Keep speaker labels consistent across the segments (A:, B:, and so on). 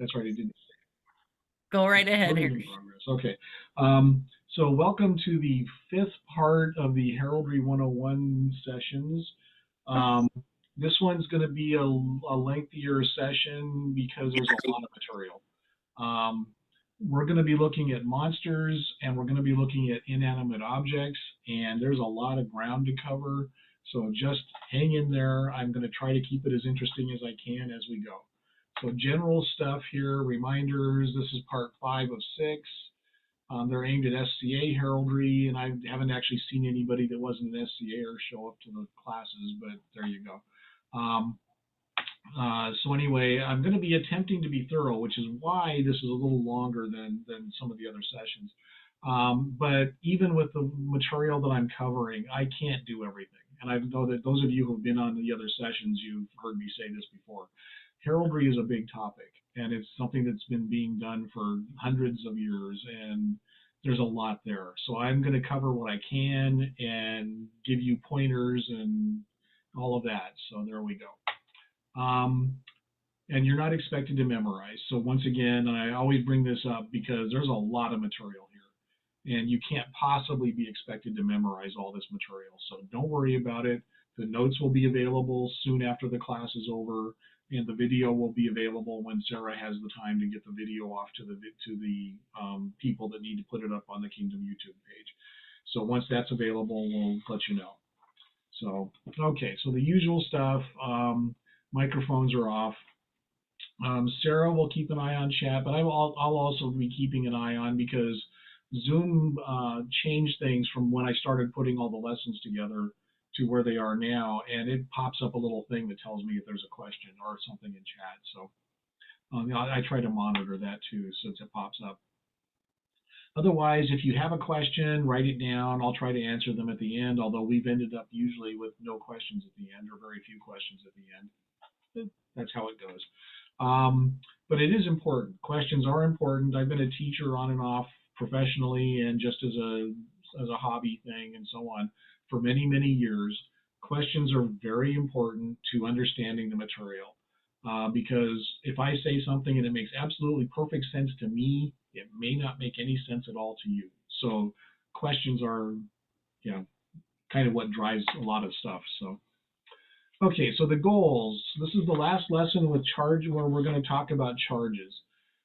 A: That's right, I didn't.
B: Go right ahead,
A: Recording in
B: Hirsch.
A: progress. Okay. So welcome to the fifth part of the Heraldry 101 sessions. Um, this one's going to be a lengthier session because there's a lot of material. Um, we're going to be looking at monsters and we're going to be looking at inanimate objects, and there's a lot of ground to cover. So just hang in there. I'm going to try to keep it as interesting as I can as we go. So general stuff here, reminders. This is part 5 of 6. They're aimed at SCA heraldry, and I haven't actually seen anybody that wasn't an SCA or show up to the classes, but there you go. So anyway, I'm going to be attempting to be thorough, which is why this is a little longer than some of the other sessions. But even with the material that I'm covering, I can't do everything. And I know that those of you who have been on the other sessions, you've heard me say this before. Heraldry is a big topic, and it's something that's been being done for hundreds of years, and there's a lot there. So I'm going to cover what I can and give you pointers and all of that. So there we go. And you're not expected to memorize. So once again, I always bring this up because there's a lot of material here, and you can't possibly be expected to memorize all this material. So don't worry about it. The notes will be available soon after the class is over, and the video will be available when Sarah has the time to get the video off to the people that need to put it up on the Kingdom YouTube page. So once that's available, we'll let you know. So okay, so the usual stuff. Microphones are off. Sarah will keep an eye on chat, but I'll also be keeping an eye on because Zoom changed things from when I started putting all the lessons together to where they are now, and it pops up a little thing that tells me if there's a question or something in chat. So I try to monitor that too, since it pops up. Otherwise, if you have a question, write it down. I'll try to answer them at the end, although we've ended up usually with no questions at the end or very few questions at the end. That's how it goes. But it is important. Questions are important. I've been a teacher on and off professionally and just as a hobby thing and so on for many, many years. Questions are very important to understanding the material. Because if I say something and it makes absolutely perfect sense to me, it may not make any sense at all to you. So questions are, you know, kind of what drives a lot of stuff. So okay, so the goals. This is the last lesson with charge where we're going to talk about charges.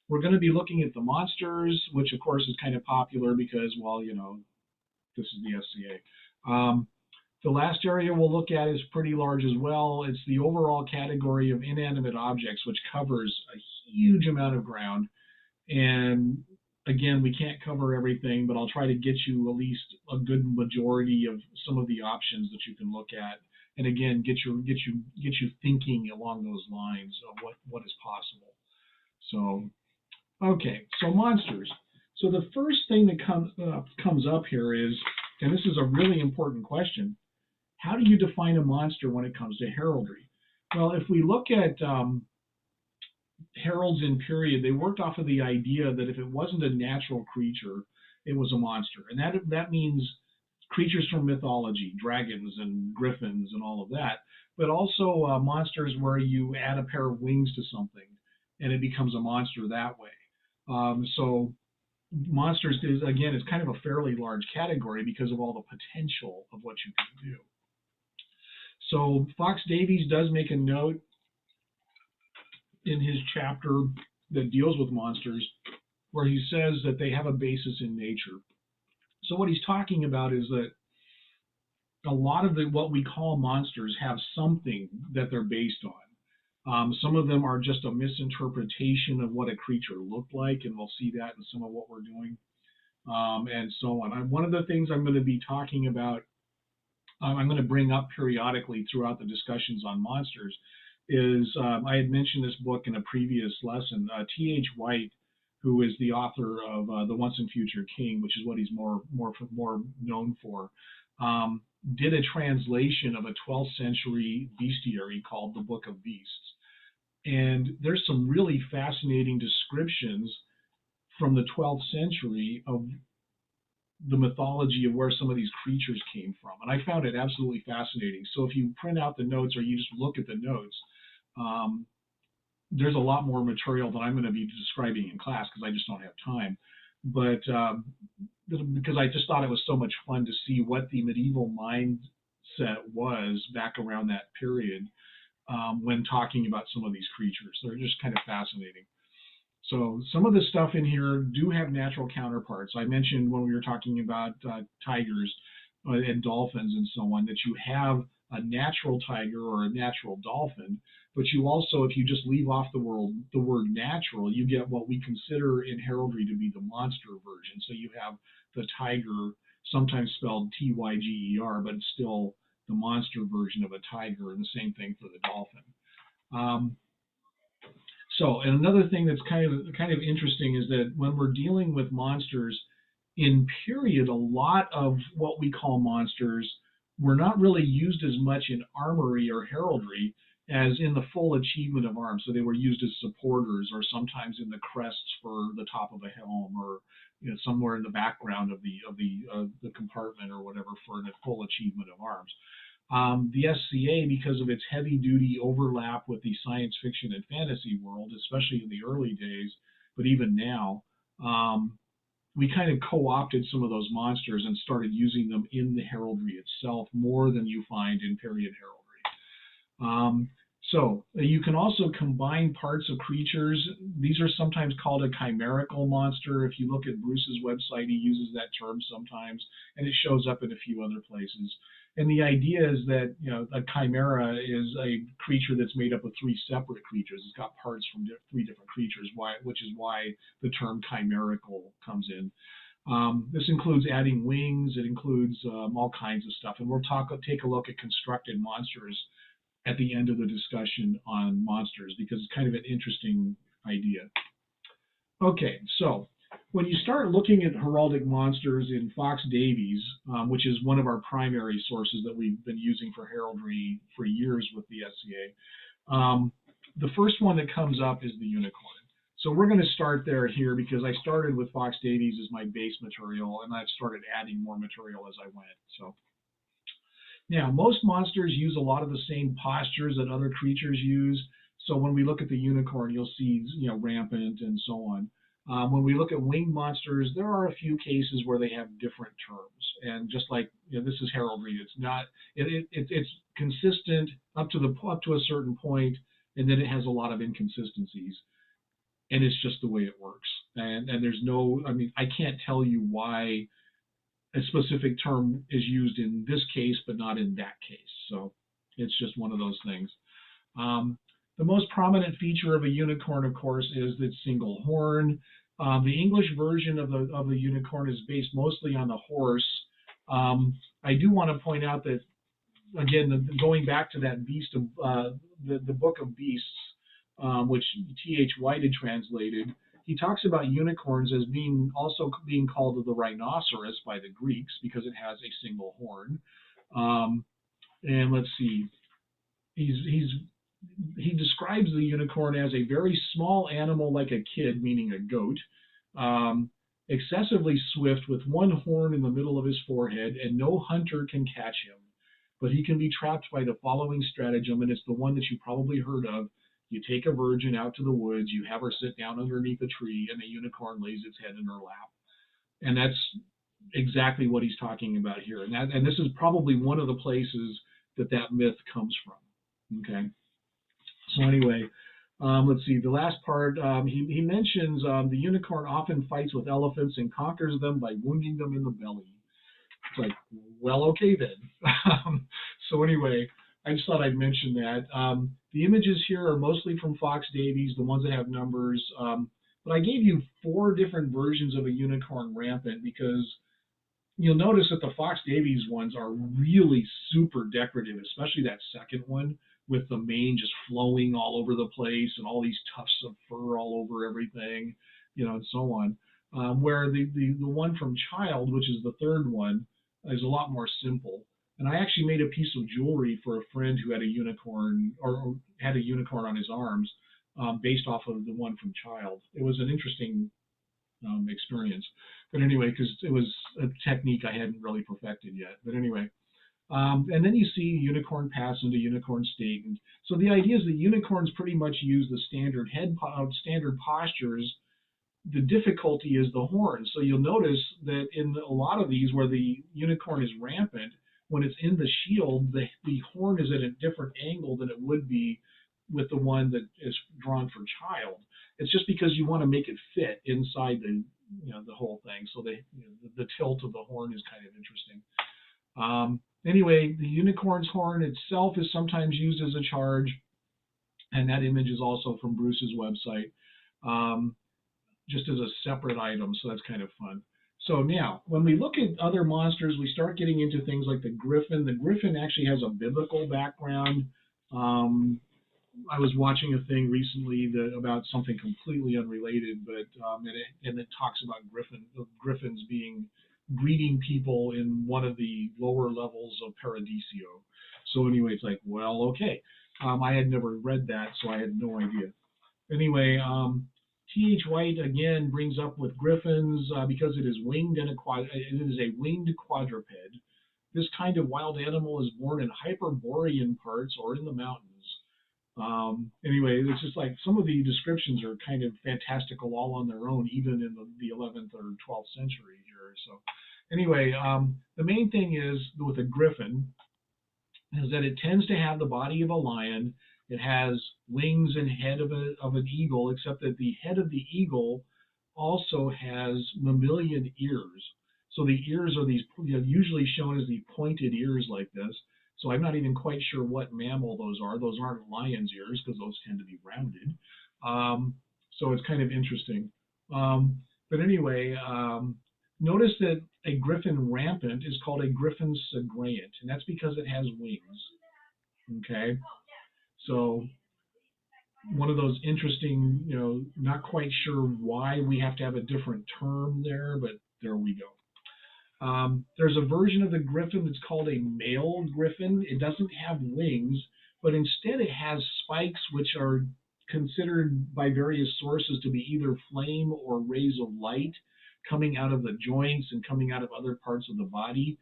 A: We're going to be looking at the monsters, which of course is kind of popular because, well, you know, this is the SCA. The last area we'll look at is pretty large as well. It's the overall category of inanimate objects, which covers a huge amount of ground. And again, we can't cover everything, but I'll try to get you at least a good majority of some of the options that you can look at. And again, get you thinking along those lines of what is possible. So, okay, so monsters. So the first thing that comes up here is, and this is a really important question, how do you define a monster when it comes to heraldry? Well, if we look at heralds in period, they worked off of the idea that if it wasn't a natural creature, it was a monster, and that means creatures from mythology, dragons and griffins and all of that, but also monsters where you add a pair of wings to something and it becomes a monster that way. So monsters is kind of a fairly large category because of all the potential of what you can do. So Fox Davies does make a note in his chapter that deals with monsters where he says that they have a basis in nature. So what he's talking about is that a lot of what we call monsters have something that they're based on. Some of them are just a misinterpretation of what a creature looked like, and we'll see that in some of what we're doing, and so on. One of the things I'm going to be talking about, I'm going to bring up periodically throughout the discussions on monsters, is I had mentioned this book in a previous lesson. T.H. White, who is the author of The Once and Future King, which is what he's more known for, did a translation of a 12th century bestiary called the Book of Beasts. And there's some really fascinating descriptions from the 12th century of the mythology of where some of these creatures came from. And I found it absolutely fascinating. So if you print out the notes or you just look at the notes, there's a lot more material that I'm going to be describing in class because I just don't have time. But because I just thought it was so much fun to see what the medieval mindset was back around that period when talking about some of these creatures. They're just kind of fascinating. So some of the stuff in here do have natural counterparts. I mentioned when we were talking about tigers and dolphins and so on that you have a natural tiger or a natural dolphin, but you also, if you just leave off the word natural, you get what we consider in heraldry to be the monster version. So you have the tiger, sometimes spelled Tyger, but it's still the monster version of a tiger, and the same thing for the dolphin. Um, and another thing that's kind of interesting is that when we're dealing with monsters in period, a lot of what we call monsters were not really used as much in armory or heraldry as in the full achievement of arms. So they were used as supporters, or sometimes in the crests for the top of a helm, or somewhere in the background of the compartment or whatever for the full achievement of arms. The SCA, because of its heavy-duty overlap with the science fiction and fantasy world, especially in the early days, but even now, we kind of co-opted some of those monsters and started using them in the heraldry itself more than you find in period heraldry. So you can also combine parts of creatures. These are sometimes called a chimerical monster. If you look at Bruce's website, he uses that term sometimes, and it shows up in a few other places. And the idea is that a chimera is a creature that's made up of three separate creatures. It's got parts from three different creatures, which is why the term chimerical comes in. This includes adding wings. It includes all kinds of stuff. And we'll take a look at constructed monsters at the end of the discussion on monsters because it's kind of an interesting idea. Okay, so when you start looking at heraldic monsters in Fox Davies, which is one of our primary sources that we've been using for heraldry for years with the SCA, the first one that comes up is the unicorn. So we're going to start there here because I started with Fox Davies as my base material, and I've started adding more material as I went. So now, most monsters use a lot of the same postures that other creatures use. So when we look at the unicorn, you'll see, rampant and so on. When we look at winged monsters, there are a few cases where they have different terms. And just like this is heraldry, it's not it's consistent up to a certain point, and then it has a lot of inconsistencies. And it's just the way it works. And there's no, I can't tell you why a specific term is used in this case, but not in that case. So it's just one of those things. The most prominent feature of a unicorn, of course, is its single horn. The English version of the unicorn is based mostly on the horse. I do want to point out that, again, going back to that beast of the Book of Beasts, which T.H. White had translated, he talks about unicorns as also being called the rhinoceros by the Greeks because it has a single horn. And let's see, he describes the unicorn as a very small animal like a kid, meaning a goat, excessively swift with one horn in the middle of his forehead, and no hunter can catch him. But he can be trapped by the following stratagem, and it's the one that you probably heard of. You take a virgin out to the woods, you have her sit down underneath a tree, and the unicorn lays its head in her lap. And that's exactly what he's talking about here. And this is probably one of the places that myth comes from. Okay. So anyway, let's see. The last part, he mentions the unicorn often fights with elephants and conquers them by wounding them in the belly. It's like, well, okay then. So anyway, I just thought I'd mention that. The images here are mostly from Fox Davies, the ones that have numbers. But I gave you 4 different versions of a unicorn rampant because you'll notice that the Fox Davies ones are really super decorative, especially that second one with the mane just flowing all over the place and all these tufts of fur all over everything, and so on. Where the one from Child, which is the third one, is a lot more simple. And I actually made a piece of jewelry for a friend who had a unicorn or had a unicorn on his arms based off of the one from Child. It was an interesting experience. But anyway, because it was a technique I hadn't really perfected yet. But anyway, And then you see unicorn pass into unicorn state. And so the idea is that unicorns pretty much use the standard standard postures. The difficulty is the horn. So you'll notice that in a lot of these where the unicorn is rampant, when it's in the shield, the horn is at a different angle than it would be with the one that is drawn for child. It's just because you want to make it fit inside the whole thing. So the tilt of the horn is kind of interesting. Anyway, the unicorn's horn itself is sometimes used as a charge, and that image is also from Bruce's website. Just as a separate item, so that's kind of fun. So now, when we look at other monsters, we start getting into things like the griffin. The griffin actually has a biblical background. I was watching a thing recently about something completely unrelated, but and it talks about griffins being greeting people in one of the lower levels of Paradiso. So anyway, it's like, well, okay. I had never read that, so I had no idea. Anyway, T.H. White again brings up with griffins because it is winged and it is a winged quadruped. This kind of wild animal is born in Hyperborean parts or in the mountains. Anyway, it's just like some of the descriptions are kind of fantastical all on their own, even in the 11th or 12th century here. So anyway, the main thing is with a griffin is that it tends to have the body of a lion. It has wings and head of an eagle, except that the head of the eagle also has mammalian ears. So the ears are these, usually shown as the pointed ears like this. So I'm not even quite sure what mammal those are. Those aren't lion's ears because those tend to be rounded. So it's kind of interesting. But anyway, notice that a griffin rampant is called a griffin segrant, and that's because it has wings. Okay, so one of those interesting, not quite sure why we have to have a different term there, but there we go. There's a version of the griffin that's called a male griffin. It doesn't have wings, but instead it has spikes, which are considered by various sources to be either flame or rays of light coming out of the joints and coming out of other parts of the body.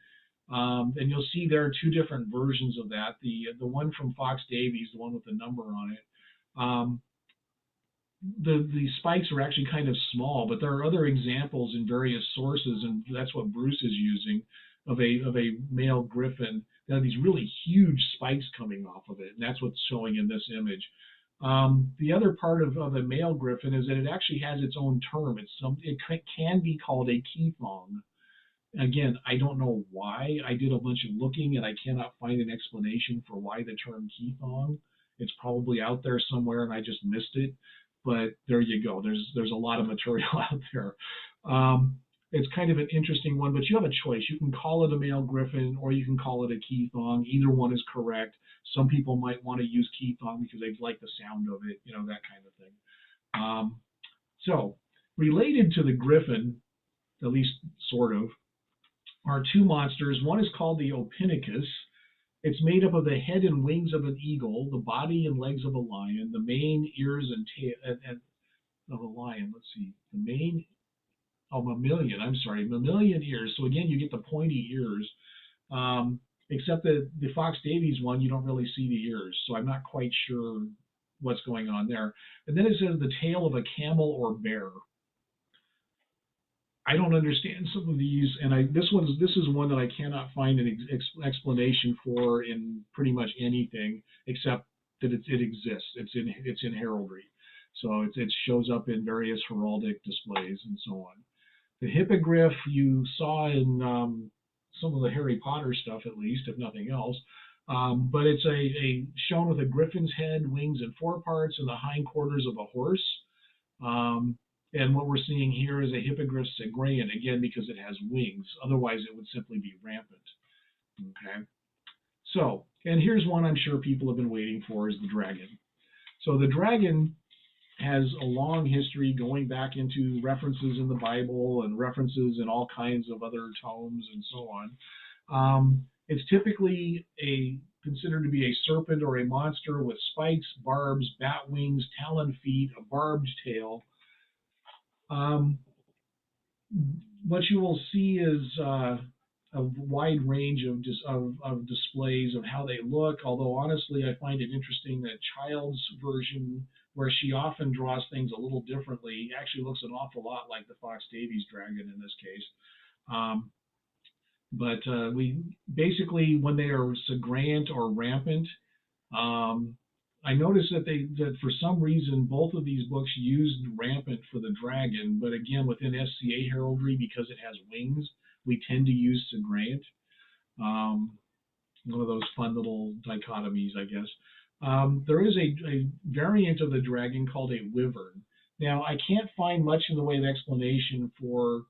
A: And you'll see there are two different versions of that. The one from Fox Davies, the one with the number on it, the spikes are actually kind of small, but there are other examples in various sources, and that's what Bruce is using of a male griffin. There are these really huge spikes coming off of it, and that's what's showing in this image. The other part of a male griffin is that it actually has its own term. It can be called a keithong. Again, I don't know why. I did a bunch of looking, and I cannot find an explanation for why the term keithong. It's probably out there somewhere, and I just missed it. But there you go. There's a lot of material out there. It's kind of an interesting one, but you have a choice. You can call it a male griffin, or you can call it a keithong. Either one is correct. Some people might want to use keithong because they like the sound of it, that kind of thing. So related to the griffin, at least sort of, are two monsters. One is called the Ophiuchus. It's made up of the head and wings of an eagle, the body and legs of a lion, the mane, ears, and tail of a lion. Let's see, mammalian. I'm sorry, mammalian ears. So again, you get the pointy ears. Except that the Fox Davies one, you don't really see the ears. So I'm not quite sure what's going on there. And then it says the tail of a camel or bear. I don't understand some of these, and this is one that I cannot find an explanation for in pretty much anything except that it exists. It's in heraldry, so it shows up in various heraldic displays and so on. The hippogriff you saw in some of the Harry Potter stuff, at least, if nothing else. But it's a shown with a griffin's head, wings, and foreparts, and the hindquarters of a horse. And what we're seeing here is a hippogriff segrant, again, because it has wings. Otherwise, it would simply be rampant. Okay. So, and here's one I'm sure people have been waiting for, is the dragon. So the dragon has a long history going back into references in the Bible and references in all kinds of other tomes and so on. It's typically considered to be a serpent or a monster with spikes, barbs, bat wings, talon feet, a barbed tail. What you will see is a wide range of displays of how they look. Although honestly, I find it interesting that Child's version, where she often draws things a little differently, actually looks an awful lot like the Fox Davies dragon in this case. Um, but we basically, when they are sagrant or rampant, um, I noticed that for some reason both of these books used rampant for the dragon, but again within SCA heraldry, because it has wings, we tend to use sagrant. Um, One of those fun little dichotomies, I guess. There is a variant of the dragon called a wyvern. Now I can't find much in the way of explanation for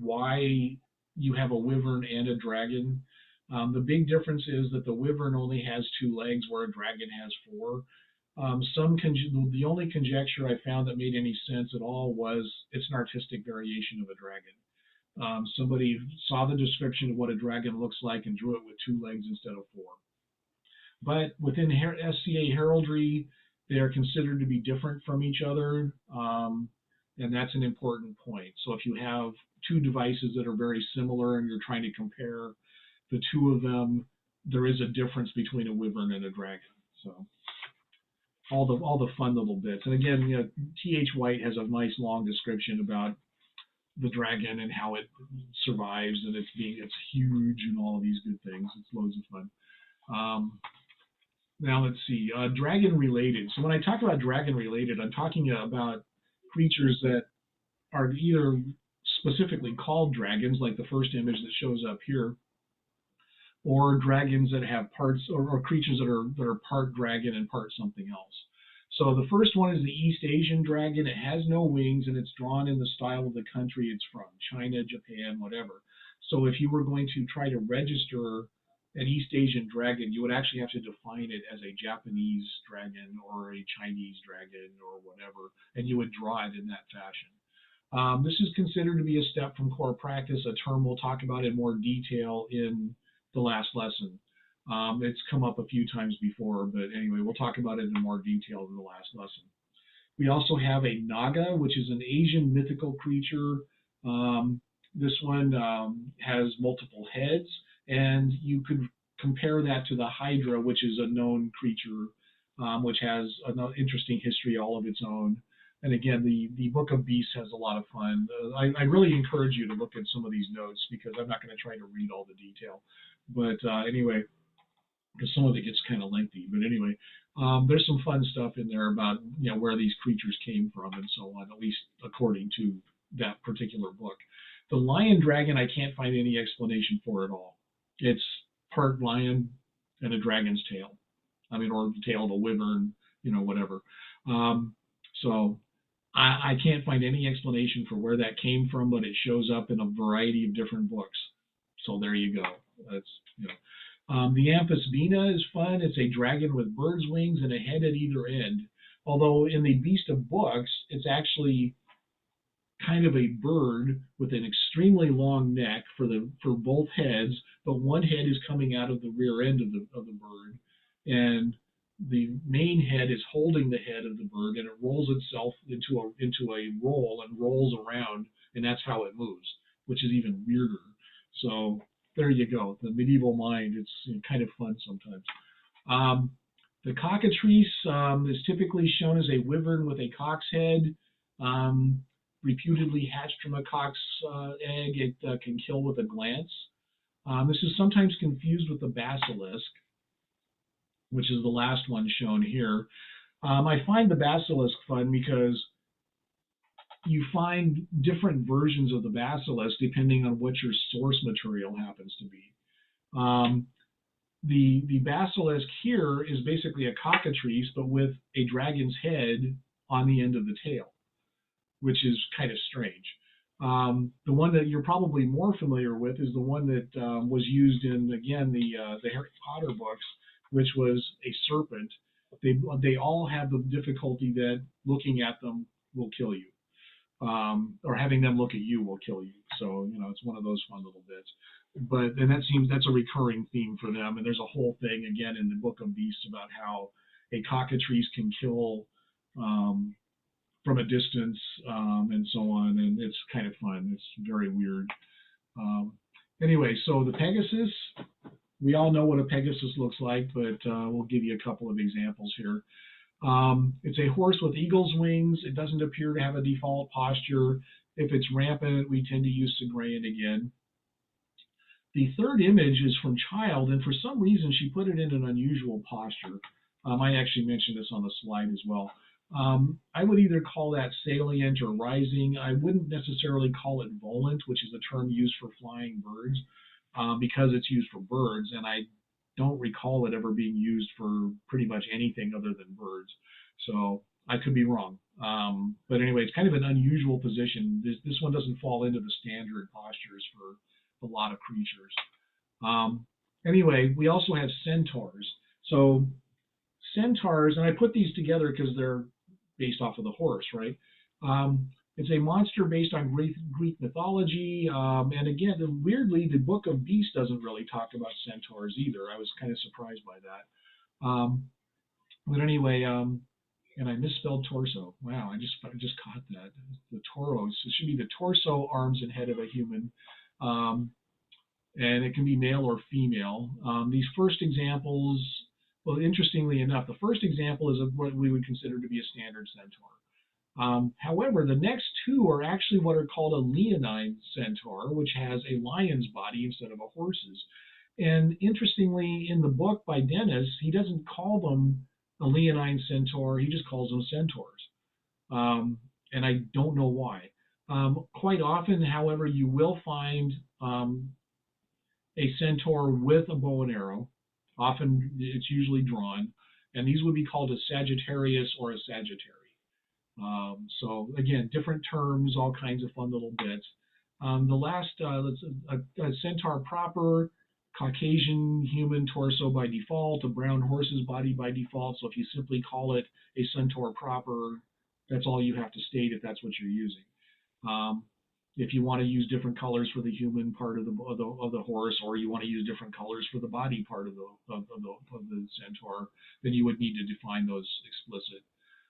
A: why you have a wyvern and a dragon. The big difference is that the wyvern only has two legs, where a dragon has four. The only conjecture I found that made any sense at all was it's an artistic variation of a dragon. Somebody saw the description of what a dragon looks like and drew it with two legs instead of four. But within SCA heraldry, they are considered to be different from each other, and that's an important point. So if you have two devices that are very similar and you're trying to compare the two of them, there is a difference between a wyvern and a dragon. So all the fun little bits. And again, T.H. White has a nice long description about the dragon and how it survives, and it's huge and all of these good things. It's loads of fun. Now let's see, dragon related. So when I talk about dragon related, I'm talking about creatures that are either specifically called dragons, like the first image that shows up here, or dragons that have parts, or creatures that are part dragon and part something else. So the first one is the East Asian dragon. It has no wings, and it's drawn in the style of the country it's from, China, Japan, whatever. So if you were going to try to register an East Asian dragon, you would actually have to define it as a Japanese dragon or a Chinese dragon or whatever, and you would draw it in that fashion. This is considered to be a step from core practice, a term we'll talk about in more detail in the last lesson. It's come up a few times before, but anyway, we'll talk about it in more detail in the last lesson. We also have a Naga, which is an Asian mythical creature. This one has multiple heads, and you could compare that to the Hydra, which is a known creature, which has an interesting history all of its own. And again, the Book of Beasts has a lot of fun. I really encourage you to look at some of these notes, because I'm not going to try to read all the detail. But anyway, because some of it gets kind of lengthy. But anyway, there's some fun stuff in there about where these creatures came from and so on, at least according to that particular book. The lion dragon, I can't find any explanation for at all. It's part lion and a dragon's tail. I mean, or the tail of a wyvern, whatever. So I can't find any explanation for where that came from, but it shows up in a variety of different books. So there you go. That's the Amphisbaena is fun. It's a dragon with bird's wings and a head at either end. Although in the Beast of Books, it's actually kind of a bird with an extremely long neck for both heads, but one head is coming out of the rear end of the bird, and the main head is holding the head of the bird, and it rolls itself into a roll and rolls around, and that's how it moves, which is even weirder. So there you go. The medieval mind, it's kind of fun sometimes. The cockatrice is typically shown as a wyvern with a cock's head, reputedly hatched from a cock's egg. It can kill with a glance. This is sometimes confused with the basilisk, which is the last one shown here. I find the basilisk fun because you find different versions of the basilisk depending on what your source material happens to be. The basilisk here is basically a cockatrice, but with a dragon's head on the end of the tail, which is kind of strange. The one that you're probably more familiar with is the one that was used in, again, the Harry Potter books, which was a serpent. They all have the difficulty that looking at them will kill you. Or having them look at you will kill you. So, it's one of those fun little bits. And that's a recurring theme for them. And there's a whole thing, again, in the Book of Beasts about how a cockatrice can kill from a distance and so on. And it's kind of fun. It's very weird. Anyway, so the Pegasus, we all know what a Pegasus looks like, but we'll give you a couple of examples here. It's a horse with eagle's wings. It doesn't appear to have a default posture. If it's rampant, we tend to use Segrean again. The third image is from Child, and for some reason she put it in an unusual posture. I actually mentioned this on the slide as well. I would either call that salient or rising. I wouldn't necessarily call it volant, which is a term used for flying birds, because it's used for birds, and I don't recall it ever being used for pretty much anything other than birds. So I could be wrong. But anyway, it's kind of an unusual position. This one doesn't fall into the standard postures for a lot of creatures. Anyway, we also have centaurs. So centaurs, and I put these together because they're based off of the horse, right? It's a monster based on Greek mythology. And again, weirdly, the Book of Beasts doesn't really talk about centaurs either. I was kind of surprised by that. But anyway, and I misspelled torso. Wow, I just caught that. The toros. It should be the torso, arms, and head of a human. And it can be male or female. These first examples, well, interestingly enough, the first example is of what we would consider to be a standard centaur. However, the next two are actually what are called a leonine centaur, which has a lion's body instead of a horse's. And interestingly, in the book by Dennis, he doesn't call them a leonine centaur, he just calls them centaurs. And I don't know why. Quite often, however, you will find a centaur with a bow and arrow. Often it's usually drawn, and these would be called a Sagittarius or a Sagittary. So again, different terms, all kinds of fun little bits. The last, a centaur proper, Caucasian human torso by default, a brown horse's body by default. So if you simply call it a centaur proper, that's all you have to state if that's what you're using. If you want to use different colors for the human part of the horse, or you want to use different colors for the body part of the centaur, then you would need to define those explicit.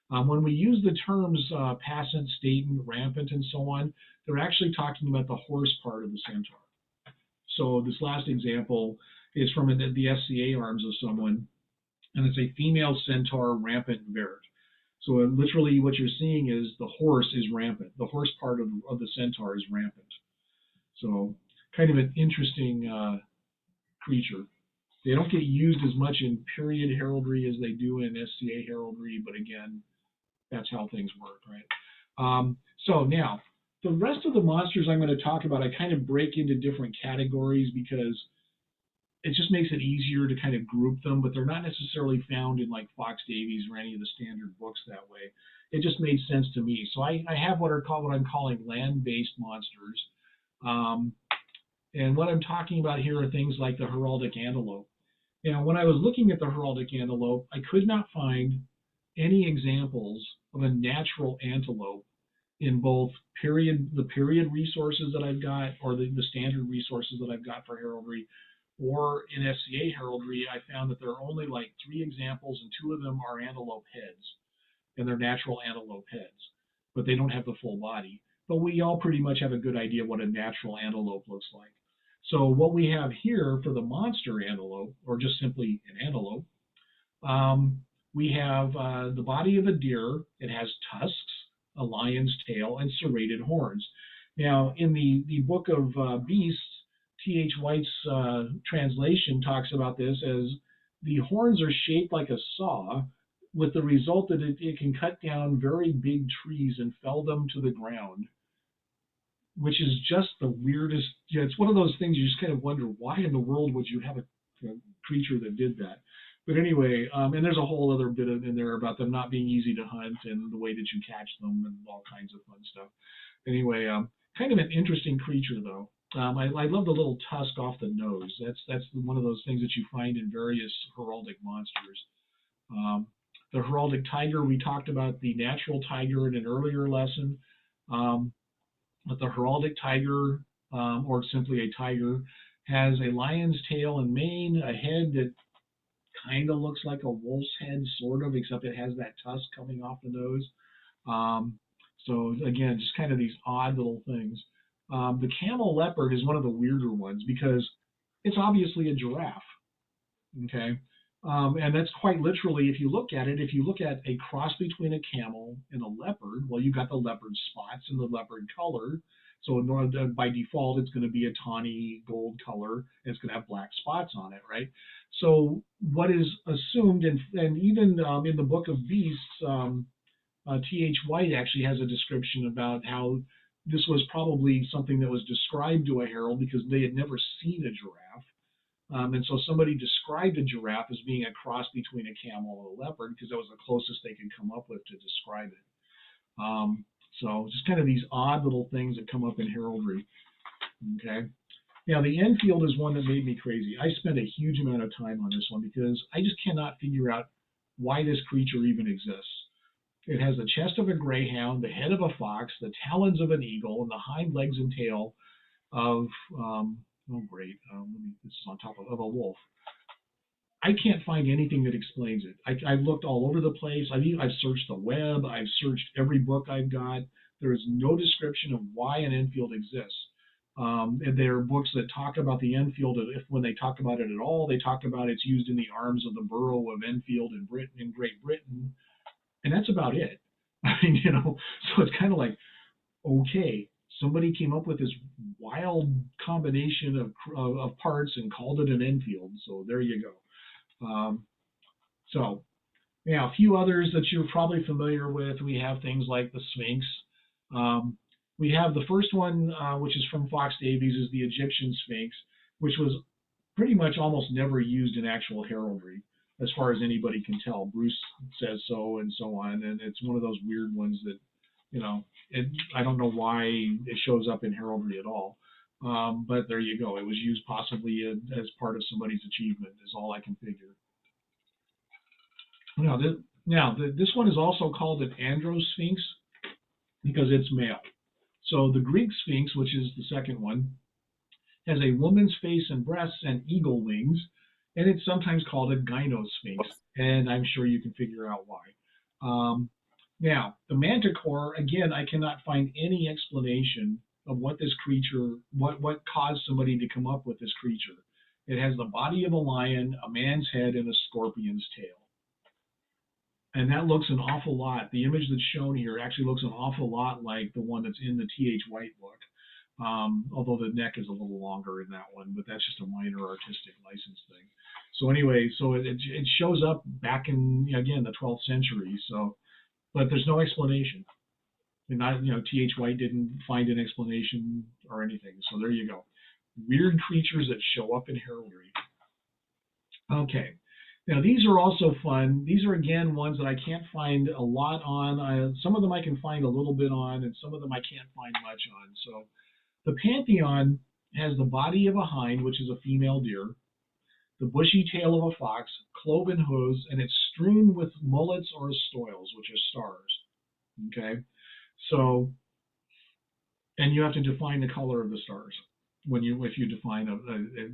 A: When we use the terms passant, statant, rampant, and so on, they're actually talking about the horse part of the centaur. So this last example is from the SCA arms of someone, and it's a female centaur rampant vert. So literally what you're seeing is the horse is rampant. The horse part of the centaur is rampant. So kind of an interesting creature. They don't get used as much in period heraldry as they do in SCA heraldry, but again, that's how things work, right? So now, the rest of the monsters I'm going to talk about, I kind of break into different categories because it just makes it easier to kind of group them, but they're not necessarily found in like Fox Davies or any of the standard books that way. It just made sense to me. So I have what I'm calling land-based monsters. And what I'm talking about here are things like the heraldic antelope. Now, when I was looking at the heraldic antelope, I could not find any examples of a natural antelope in both the period resources that I've got, or the standard resources that I've got for heraldry, or in SCA heraldry. I found that there are only like 3 examples, and 2 of them are antelope heads, and they're natural antelope heads, but they don't have the full body. But we all pretty much have a good idea what a natural antelope looks like. So what we have here for the monster antelope, or just simply an antelope, we have the body of a deer. It has tusks, a lion's tail, and serrated horns. Now, in the Book of Beasts, T.H. White's translation talks about this as the horns are shaped like a saw, with the result that it can cut down very big trees and fell them to the ground, which is just the weirdest. Yeah, it's one of those things you just kind of wonder, why in the world would you have a creature that did that? But anyway, and there's a whole other bit in there about them not being easy to hunt and the way that you catch them and all kinds of fun stuff. Anyway, kind of an interesting creature though. I love the little tusk off the nose. That's one of those things that you find in various heraldic monsters. The heraldic tiger, we talked about the natural tiger in an earlier lesson. But the heraldic tiger, or simply a tiger, has a lion's tail and mane, a head that kind of looks like a wolf's head, sort of, except it has that tusk coming off the nose. So again, just kind of these odd little things. The camel leopard is one of the weirder ones because it's obviously a giraffe. Okay. And that's quite literally, if you look at it, if you look at a cross between a camel and a leopard, well, you've got the leopard spots and the leopard color. So by default, it's going to be a tawny gold color, and it's going to have black spots on it, right? So what is assumed, and even in the Book of Beasts, T.H. White actually has a description about how this was probably something that was described to a herald because they had never seen a giraffe. And so somebody described a giraffe as being a cross between a camel and a leopard because that was the closest they could come up with to describe it. So just kind of these odd little things that come up in heraldry. Okay. Now the Enfield is one that made me crazy. I spent a huge amount of time on this one because I just cannot figure out why this creature even exists. It has the chest of a greyhound, the head of a fox, the talons of an eagle, and the hind legs and tail of oh great, this is on top of a wolf. I can't find anything that explains it. I've looked all over the place. I've searched the web. I've searched every book I've got. There is no description of why an Enfield exists. And there are books that talk about the Enfield. If when they talk about it at all, they talk about it's used in the arms of the borough of Enfield in Great Britain, and that's about it. I mean, so it's kind of like, okay, somebody came up with this wild combination of parts and called it an Enfield. So there you go. So, yeah, a few others that you're probably familiar with. We have things like the Sphinx. We have the first one, which is from Fox Davies, is the Egyptian Sphinx, which was pretty much almost never used in actual heraldry, as far as anybody can tell. Bruce says so and so on, and it's one of those weird ones that, I don't know why it shows up in heraldry at all. But there you go. It was used possibly as part of somebody's achievement, is all I can figure. This one is also called an androsphinx because it's male. So the Greek Sphinx, which is the second one, has a woman's face and breasts and eagle wings, and it's sometimes called a gynosphinx, and I'm sure you can figure out why. Now, the manticore, again, I cannot find any explanation of what this creature, what caused somebody to come up with this creature. It has the body of a lion, a man's head, and a scorpion's tail. And that looks an awful lot. The image that's shown here actually looks an awful lot like the one that's in the T.H. White book, although the neck is a little longer in that one, but that's just a minor artistic license thing. So anyway, so it shows up back in, again, the 12th century. So, but there's no explanation. And T.H. White didn't find an explanation or anything. So there you go. Weird creatures that show up in heraldry. Okay. Now, these are also fun. These are, again, ones that I can't find a lot on. Some of them I can find a little bit on, and some of them I can't find much on. So the Pantheon has the body of a hind, which is a female deer, the bushy tail of a fox, cloven hooves, and it's strewn with mullets or stoils, which are stars. Okay? So, and you have to define the color of the stars if you define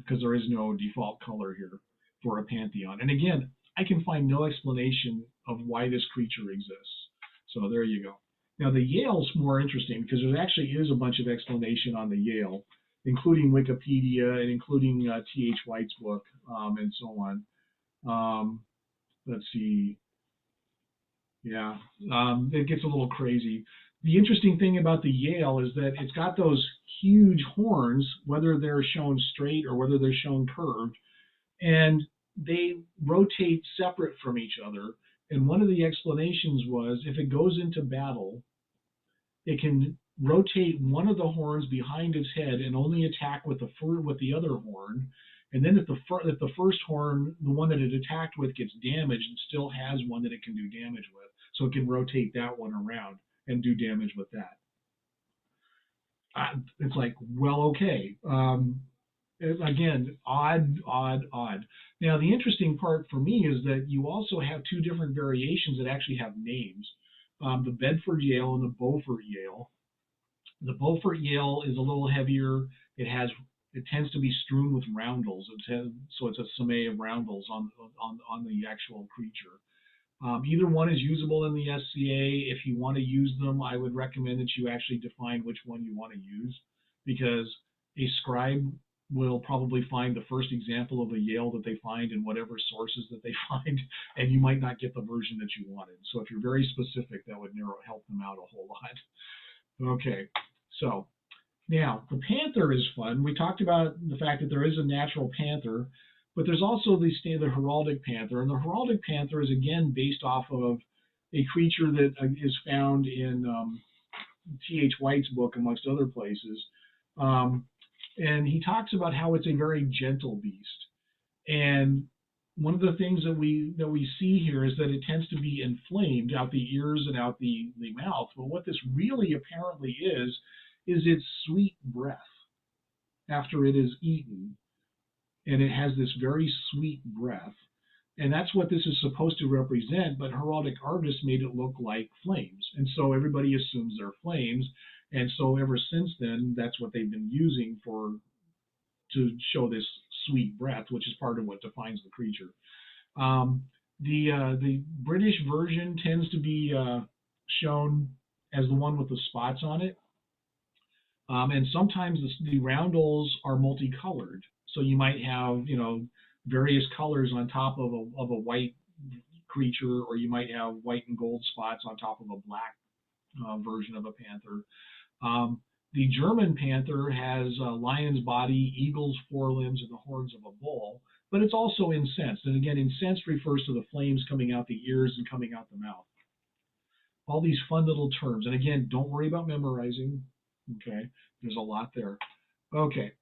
A: because there is no default color here for a pantheon. And again, I can find no explanation of why this creature exists. So there you go. Now the Yale's more interesting because there actually is a bunch of explanation on the Yale, including Wikipedia and including T.H. White's book and so on. Let's see. Yeah, it gets a little crazy. The interesting thing about the Yale is that it's got those huge horns, whether they're shown straight or whether they're shown curved, and they rotate separate from each other. And one of the explanations was if it goes into battle, it can rotate one of the horns behind its head and only attack with the other horn. And then if the first horn, the one that it attacked with, gets damaged, it still has one that it can do damage with. So it can rotate that one around and do damage with that. It's like, well, okay. Again, odd. Now, the interesting part for me is that you also have two different variations that actually have names. The Bedford Yale and the Beaufort Yale. The Beaufort Yale is a little heavier. It tends to be strewn with roundels. So it's a seme of roundels on the actual creature. Either one is usable in the SCA. If you want to use them, I would recommend that you actually define which one you want to use. because a scribe will probably find the first example of a Yale that they find in whatever sources that they find, and you might not get the version that you wanted. So if you're very specific, that would help them out a whole lot. Okay, so now the panther is fun. We talked about the fact that there is a natural panther, but there's also the heraldic panther, and the heraldic panther is again based off of a creature that is found in T.H. White's book, amongst other places. And he talks about how it's a very gentle beast. And one of the things that we see here is that it tends to be inflamed out the ears and out the mouth. But what this really apparently is its sweet breath after it is eaten. And it has this very sweet breath. And that's what this is supposed to represent, but heraldic artists made it look like flames. And so everybody assumes they're flames. And so ever since then, that's what they've been using to show this sweet breath, which is part of what defines the creature. The British version tends to be shown as the one with the spots on it. And sometimes the roundels are multicolored. So you might have, various colors on top of a white creature, or you might have white and gold spots on top of a black version of a panther. The German panther has a lion's body, eagle's forelimbs, and the horns of a bull, but it's also incensed. And again, incensed refers to the flames coming out the ears and coming out the mouth. All these fun little terms. And again, don't worry about memorizing. Okay, there's a lot there. Okay,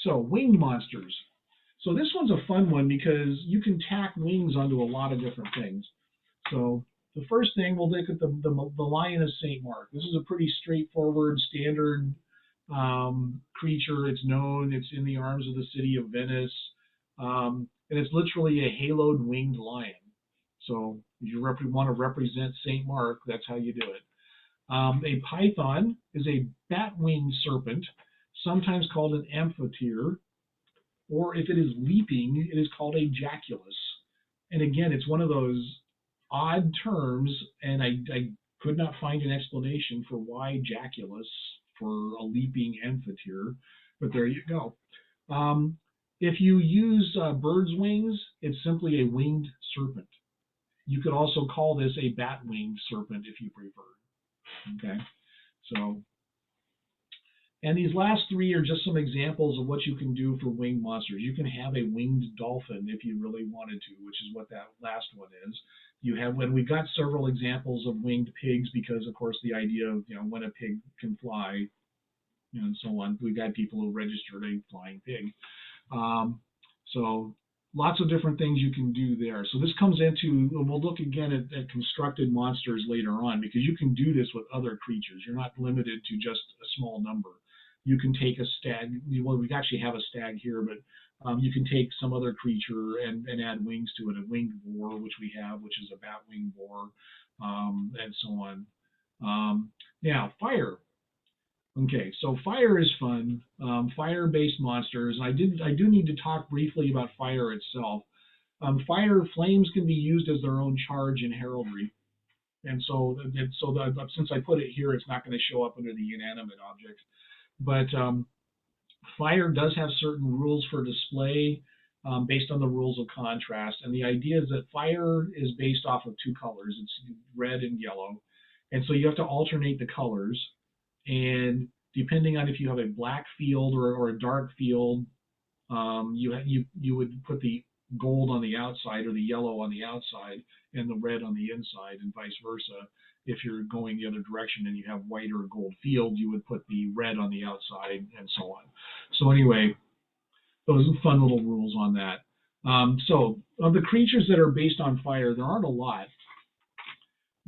A: so winged monsters. So this one's a fun one because you can tack wings onto a lot of different things. So the first thing, we'll look at the Lion of St. Mark. This is a pretty straightforward, standard creature. It's known. It's in the arms of the city of Venice. And it's literally a haloed winged lion. So if you want to represent St. Mark, that's how you do it. A python is a bat-winged serpent, sometimes called an amphitheater, or if it is leaping, it is called a jaculus. And again, it's one of those odd terms, and I could not find an explanation for why jaculus for a leaping amphitheater, but there you go. If you use bird's wings, it's simply a winged serpent. You could also call this a bat-winged serpent if you prefer. Okay, so, and these last three are just some examples of what you can do for winged monsters. You can have a winged dolphin if you really wanted to, which is what that last one is. When we've got several examples of winged pigs, because of course the idea of when a pig can fly, and so on. We've got people who registered a flying pig. So lots of different things you can do there. So this comes into, we'll look again at constructed monsters later on, because you can do this with other creatures. You're not limited to just a small number. You can take a stag, well, we actually have a stag here, but you can take some other creature and add wings to it, a winged boar, which we have, which is a bat-winged boar, and so on. Now, fire. Okay, so fire is fun. Fire-based monsters. I do need to talk briefly about fire itself. Fire flames can be used as their own charge in heraldry, and since I put it here, it's not going to show up under the inanimate objects. But fire does have certain rules for display based on the rules of contrast, and the idea is that fire is based off of two colors. It's red and yellow, and so you have to alternate the colors. And depending on if you have a black field or a dark field, you would put the gold on the outside or the yellow on the outside and the red on the inside, and vice versa. If you're going the other direction and you have white or gold field, you would put the red on the outside, and so on. So anyway, those are fun little rules on that. So of the creatures that are based on fire, there aren't a lot.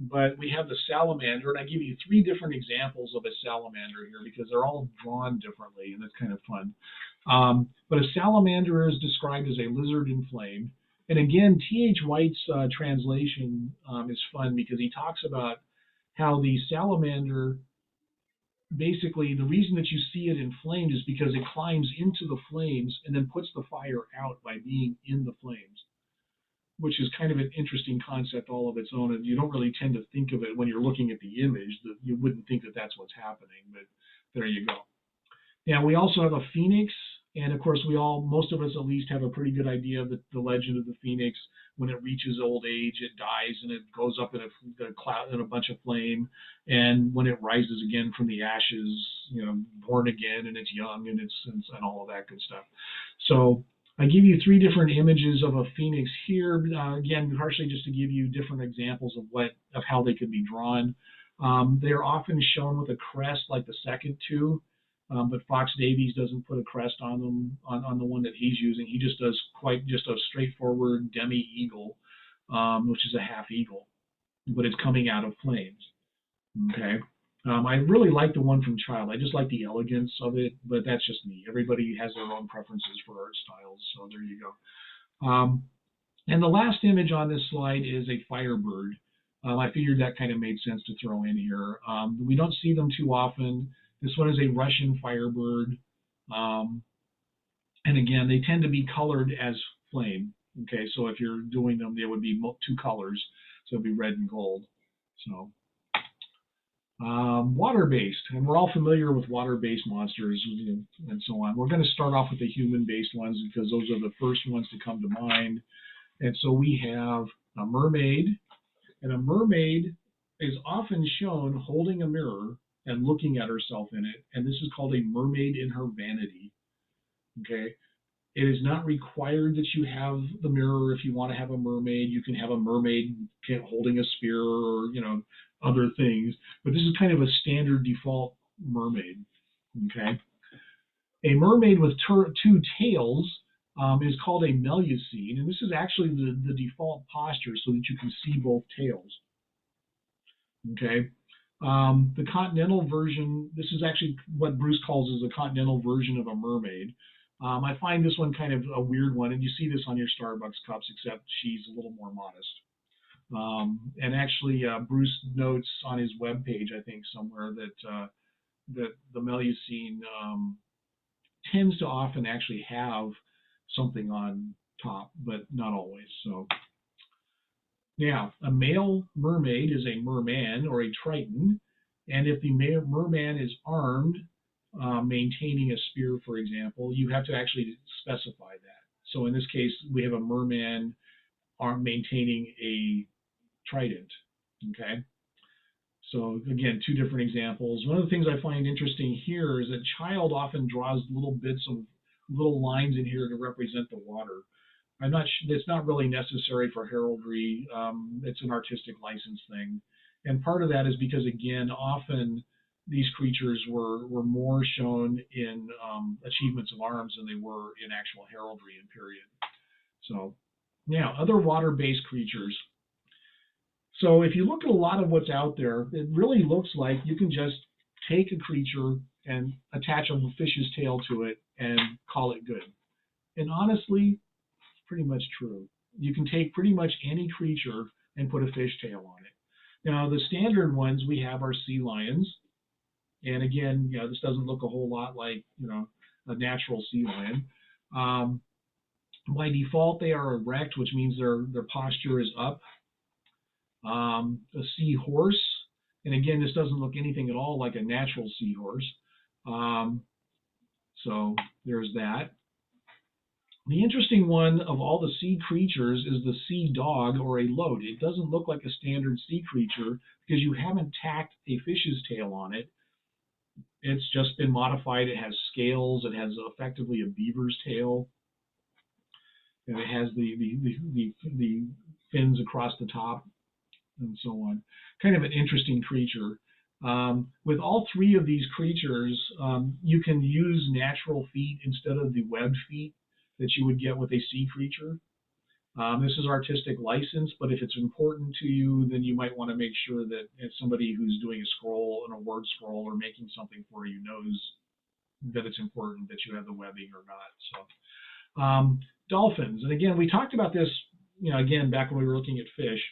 A: But we have the salamander, and I give you three different examples of a salamander here because they're all drawn differently, and that's kind of fun. But a salamander is described as a lizard inflamed. And again, T.H. White's translation is fun because he talks about how the salamander, basically the reason that you see it inflamed is because it climbs into the flames and then puts the fire out by being in the flames, which is kind of an interesting concept all of its own, and you don't really tend to think of it when you're looking at the image. You wouldn't think that that's what's happening, but there you go. Yeah, we also have a phoenix, and of course, most of us at least have a pretty good idea of the legend of the phoenix. When it reaches old age, it dies and it goes up in a cloud in a bunch of flame, and when it rises again from the ashes, born again, and it's young and all of that good stuff. So I give you three different images of a phoenix here. Again, partially just to give you different examples of how they could be drawn. They're often shown with a crest like the second two. But Fox Davies doesn't put a crest on them on the one that he's using. He just does just a straightforward demi-eagle, which is a half eagle, but it's coming out of flames. Okay. I really like the one from Child. I just like the elegance of it, but that's just me. Everybody has their own preferences for art styles, so there you go. And the last image on this slide is a Firebird. I figured that kind of made sense to throw in here. We don't see them too often. This one is a Russian Firebird. And again, they tend to be colored as flame. Okay, so if you're doing them, there would be two colors. So it'd be red and gold. So water-based, and we're all familiar with water-based monsters and so on. We're going to start off with the human-based ones because those are the first ones to come to mind. And so we have a mermaid, and a mermaid is often shown holding a mirror and looking at herself in it, and this is called a mermaid in her vanity. Okay, it is not required that you have the mirror if you want to have a mermaid. You can have a mermaid holding a spear or other things, but this is kind of a standard default mermaid. Okay, a mermaid with two tails is called a Melusine, and this is actually the default posture so that you can see both tails. Okay. The continental version, this is actually what Bruce calls as a continental version of a mermaid. I find this one kind of a weird one, and you see this on your Starbucks cups, except she's a little more modest. And actually, Bruce notes on his webpage, I think somewhere, that the Melusine tends to often actually have something on top, but not always. So. Now, a male mermaid is a merman or a triton, and if the merman is armed, maintaining a spear, for example, you have to actually specify that. So in this case, we have a merman maintaining a trident. Okay. So again, two different examples. One of the things I find interesting here is that Child often draws little bits of little lines in here to represent the water. It's not really necessary for heraldry. It's an artistic license thing. And part of that is because, again, often these creatures were more shown in achievements of arms than they were in actual heraldry and period. So, now, other water-based creatures. So if you look at a lot of what's out there, it really looks like you can just take a creature and attach a fish's tail to it and call it good. And honestly, pretty much true. You can take pretty much any creature and put a fish tail on it. Now, the standard ones we have are sea lions. And again, this doesn't look a whole lot like, a natural sea lion. By default, they are erect, which means their posture is up. A seahorse, and again, this doesn't look anything at all like a natural seahorse. So there's that. The interesting one of all the sea creatures is the sea dog or a lote. It doesn't look like a standard sea creature because you haven't tacked a fish's tail on it. It's just been modified. It has scales. It has effectively a beaver's tail. And it has the fins across the top and so on. Kind of an interesting creature. With all three of these creatures, you can use natural feet instead of the webbed feet that you would get with a sea creature. This is artistic license, but if it's important to you, then you might want to make sure that if somebody who's doing a scroll and a word scroll or making something for you knows that it's important that you have the webbing or not. So, dolphins, and again, we talked about this, again, back when we were looking at fish.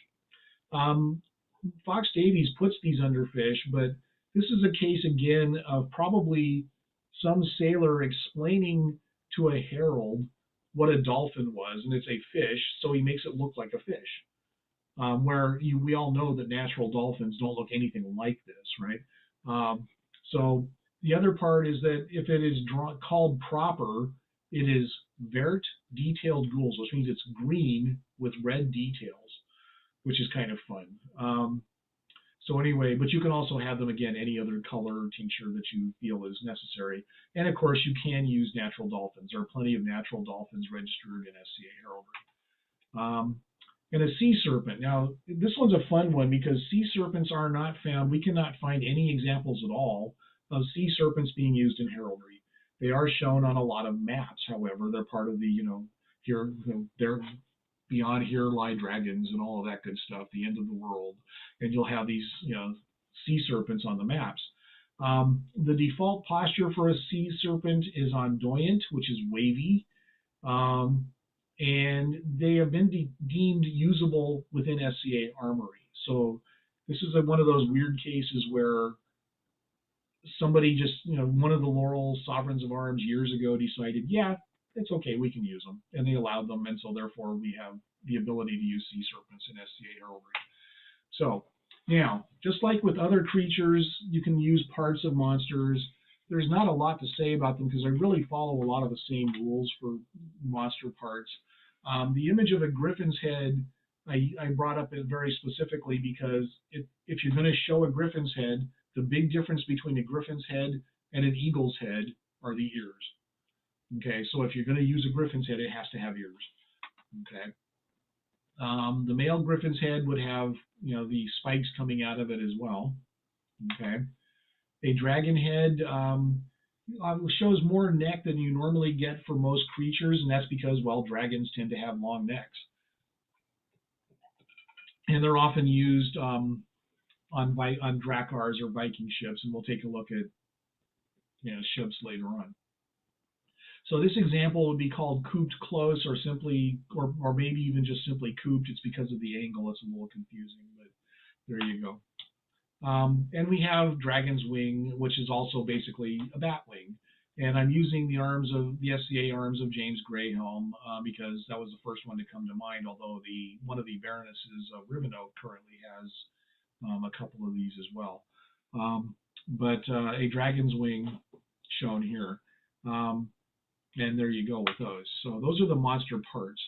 A: Fox Davies puts these under fish, but this is a case again of probably some sailor explaining to a herald what a dolphin was, and it's a fish, so he makes it look like a fish. We all know that natural dolphins don't look anything like this, right? So The other part is that if it is called proper, it is vert detailed gules, which means it's green with red details, which is kind of fun. So anyway, but you can also have them again any other color tincture that you feel is necessary. And of course, you can use natural dolphins. There are plenty of natural dolphins registered in SCA Heraldry. And a sea serpent. Now, this one's a fun one because sea serpents are not found. We cannot find any examples at all of sea serpents being used in heraldry. They are shown on a lot of maps. However, they're part of the, here, they're beyond here lie dragons and all of that good stuff, the end of the world, and you'll have these, sea serpents on the maps. The default posture for a sea serpent is ondoyant, which is wavy. And they have been deemed usable within SCA Armory. So this is one of those weird cases where somebody just, one of the Laurel Sovereigns of Arms years ago decided, yeah, it's okay, we can use them. And they allowed them, and so therefore we have the ability to use sea serpents in SCA Heraldry. So now, just like with other creatures, you can use parts of monsters. There's not a lot to say about them because they really follow a lot of the same rules for monster parts. The image of a griffin's head, I brought up it very specifically because if you're going to show a griffin's head, the big difference between a griffin's head and an eagle's head are the ears. Okay, so if you're going to use a griffin's head, it has to have ears. Okay. The male griffin's head would have, the spikes coming out of it as well. Okay. A dragon head shows more neck than you normally get for most creatures, and that's because, well, dragons tend to have long necks. And they're often used on Drakars or Viking ships, and we'll take a look at ships later on. So this example would be called cooped close, or simply, or maybe even just simply cooped. It's because of the angle. It's a little confusing, but there you go. And we have Dragon's Wing, which is also basically a bat wing. And I'm using the SCA arms of James Greyhelm because that was the first one to come to mind, although one of the Baronesses of Rivenoak currently has a couple of these as well. But a Dragon's Wing shown here. And there you go with those. So those are the monster parts.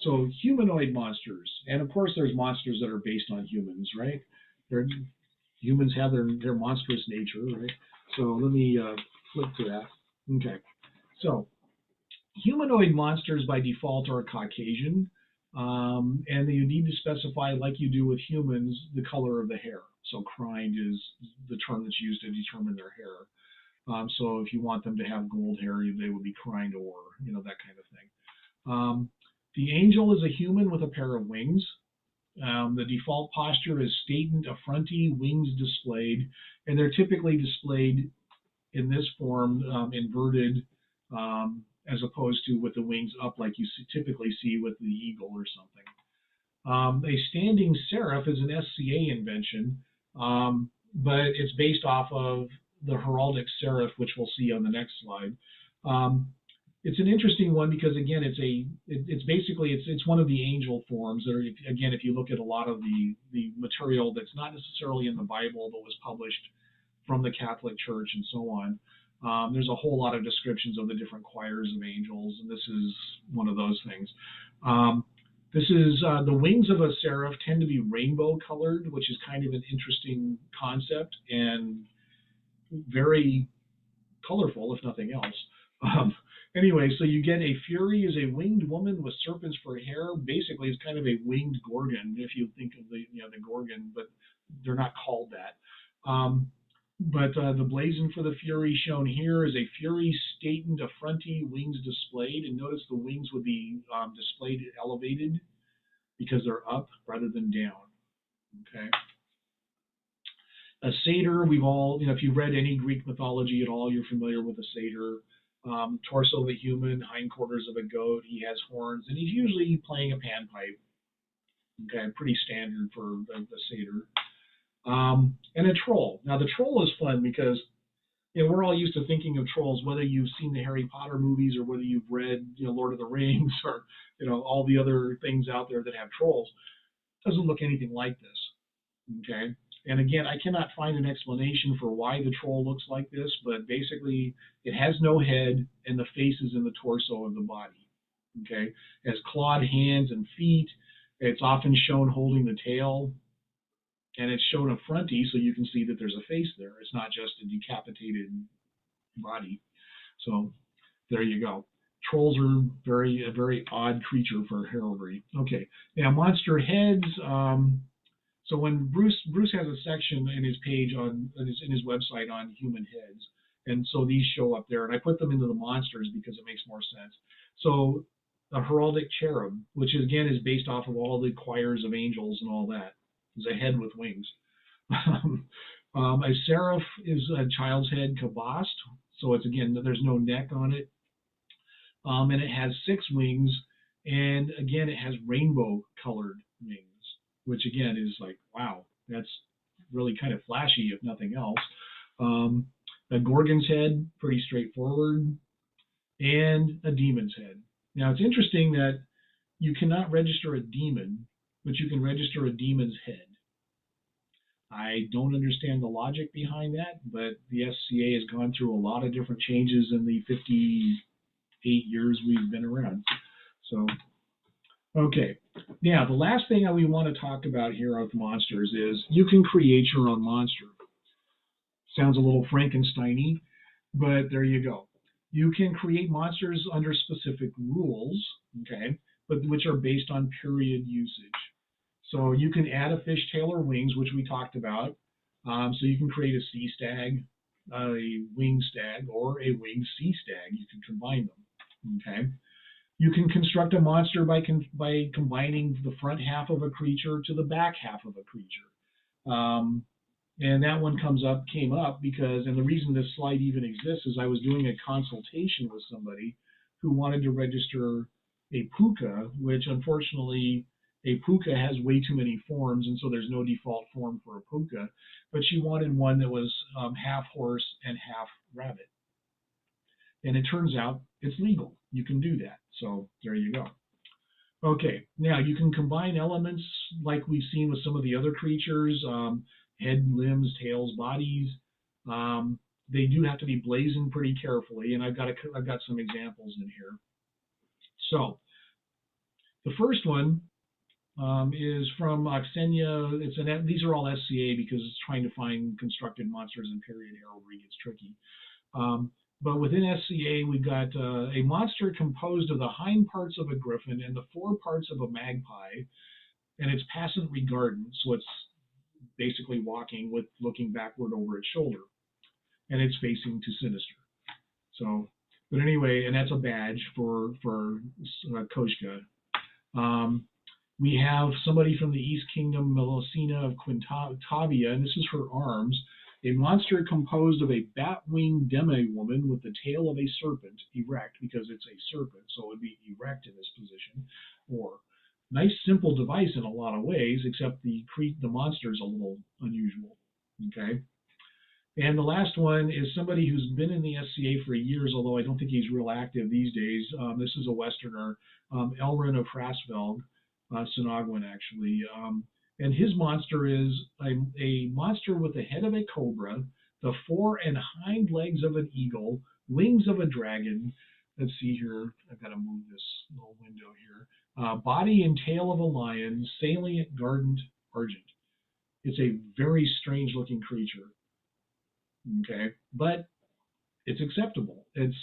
A: So humanoid monsters. And of course there's monsters that are based on humans, right? Humans have their monstrous nature, right? So let me flip to that. Okay. So humanoid monsters by default are Caucasian. And you need to specify, like you do with humans, the color of the hair. So crined is the term that's used to determine their hair. So if you want them to have gold hair, they would be crined or, that kind of thing. The angel is a human with a pair of wings. The default posture is statent affronti, wings displayed, and they're typically displayed in this form, inverted, as opposed to with the wings up like you typically see with the eagle or something. A standing seraph is an SCA invention, but it's based off of the heraldic seraph, which we'll see on the next slide. It's an interesting one because again, it's one of the angel forms. If you look at a lot of the material that's not necessarily in the Bible but was published from the Catholic Church and so on, there's a whole lot of descriptions of the different choirs of angels, and this is one of those things. This is the wings of a seraph tend to be rainbow colored, which is kind of an interesting concept and very colorful, if nothing else. Anyway, so you get a fury is a winged woman with serpents for hair. Basically, it's kind of a winged gorgon if you think of the gorgon, but they're not called that. But the blazon for the fury shown here is a fury statent affronti, wings displayed, and notice the wings would be displayed elevated because they're up rather than down. Okay. A satyr, we've all, if you've read any Greek mythology at all, you're familiar with a satyr. Torso of a human, hindquarters of a goat. He has horns, and he's usually playing a panpipe. Okay, pretty standard for the satyr. And a troll. Now the troll is fun because we're all used to thinking of trolls, whether you've seen the Harry Potter movies or whether you've read Lord of the Rings or all the other things out there that have trolls. It doesn't look anything like this. Okay, And again, I cannot find an explanation for why the troll looks like this, but basically it has no head and the face is in the torso of the body. Okay, it has clawed hands and feet. It's often shown holding the tail, and it's shown a fronty, so you can see that there's a face there. It's not just a decapitated body. So there you go. Trolls are a very odd creature for heraldry. Okay, now monster heads. So when Bruce has a section in his page in his website on human heads, and so these show up there, and I put them into the monsters because it makes more sense. So a heraldic cherub, which again is based off of all the choirs of angels and all that, is a head with wings. A seraph is a child's head kabosed, so it's again there's no neck on it, and it has 6 wings, and again it has rainbow colored wings, which again is like, wow, that's really kind of flashy if nothing else. A gorgon's head, pretty straightforward, and a demon's head. Now it's interesting that you cannot register a demon, but you can register a demon's head. I don't understand the logic behind that, but the SCA has gone through a lot of different changes in the 58 years we've been around. So, okay. Now, the last thing that we want to talk about here with monsters is you can create your own monster. Sounds a little Frankenstein-y, but there you go. You can create monsters under specific rules, okay, but which are based on period usage. So you can add a fishtail or wings, which we talked about. So you can create a sea stag, a winged stag, or a winged sea stag. You can combine them. Okay. You can construct a monster by combining the front half of a creature to the back half of a creature. And that one came up because, and the reason this slide even exists is I was doing a consultation with somebody who wanted to register a puka, which unfortunately a puka has way too many forms, and so there's no default form for a puka. But she wanted one that was half horse and half rabbit. And it turns out it's legal. You can do that. So there you go. Okay, now you can combine elements like we've seen with some of the other creatures, head, limbs, tails, bodies. They do have to be blazoned pretty carefully, and I've got some examples in here. So the first one is from Oxenia. These are all SCA because it's trying to find constructed monsters in period heraldry gets tricky. But within SCA, we've got a monster composed of the hind parts of a griffin and the fore parts of a magpie, and it's passant regardant, so it's basically walking with looking backward over its shoulder, and it's facing to sinister. So, but anyway, and that's a badge for Koshka. We have somebody from the East Kingdom, Melusina of Quintavia, and this is her arms. A monster composed of a bat-winged demi-woman with the tail of a serpent, erect, because it's a serpent, so it would be erect in this position. Or, nice simple device in a lot of ways, except the monster is a little unusual. Okay? And the last one is somebody who's been in the SCA for years, although I don't think he's real active these days. This is a Westerner, Elrin of Frasvelg, Sinagwin actually. And his monster is a monster with the head of a cobra, the fore and hind legs of an eagle, wings of a dragon. Let's see here. I've got to move this little window here. Body and tail of a lion, salient guardant argent. It's a very strange looking creature. Okay, but it's acceptable. It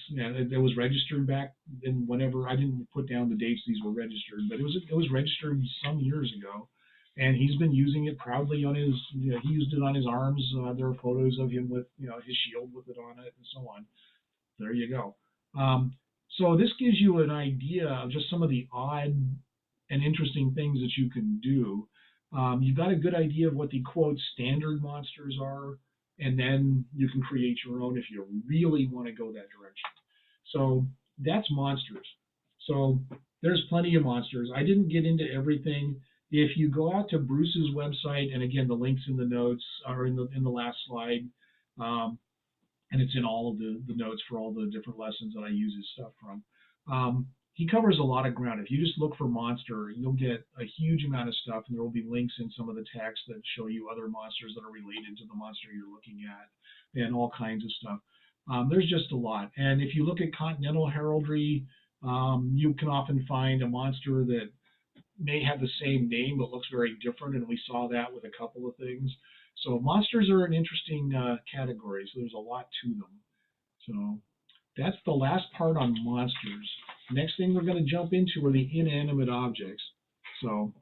A: was registered back in whenever I didn't put down the dates these were registered, but it was registered some years ago, and he's been using it proudly on his. He used it on his arms. There are photos of him with his shield with it on it and so on. There you go. So this gives you an idea of just some of the odd and interesting things that you can do. You've got a good idea of what the quote standard monsters are. And then you can create your own if you really want to go that direction. So that's monsters. So there's plenty of monsters. I didn't get into everything. If you go out to Bruce's website, and again, the links in the notes are in the last slide, and it's in all of the notes for all the different lessons that I use his stuff from. he covers a lot of ground. If you just look for monster, you'll get a huge amount of stuff, and there will be links in some of the text that show you other monsters that are related to the monster you're looking at, and all kinds of stuff. There's just a lot. And if you look at Continental Heraldry, you can often find a monster that may have the same name but looks very different, and we saw that with a couple of things. So monsters are an interesting category, so there's a lot to them. So that's the last part on monsters. Next thing we're going to jump into are the inanimate objects. So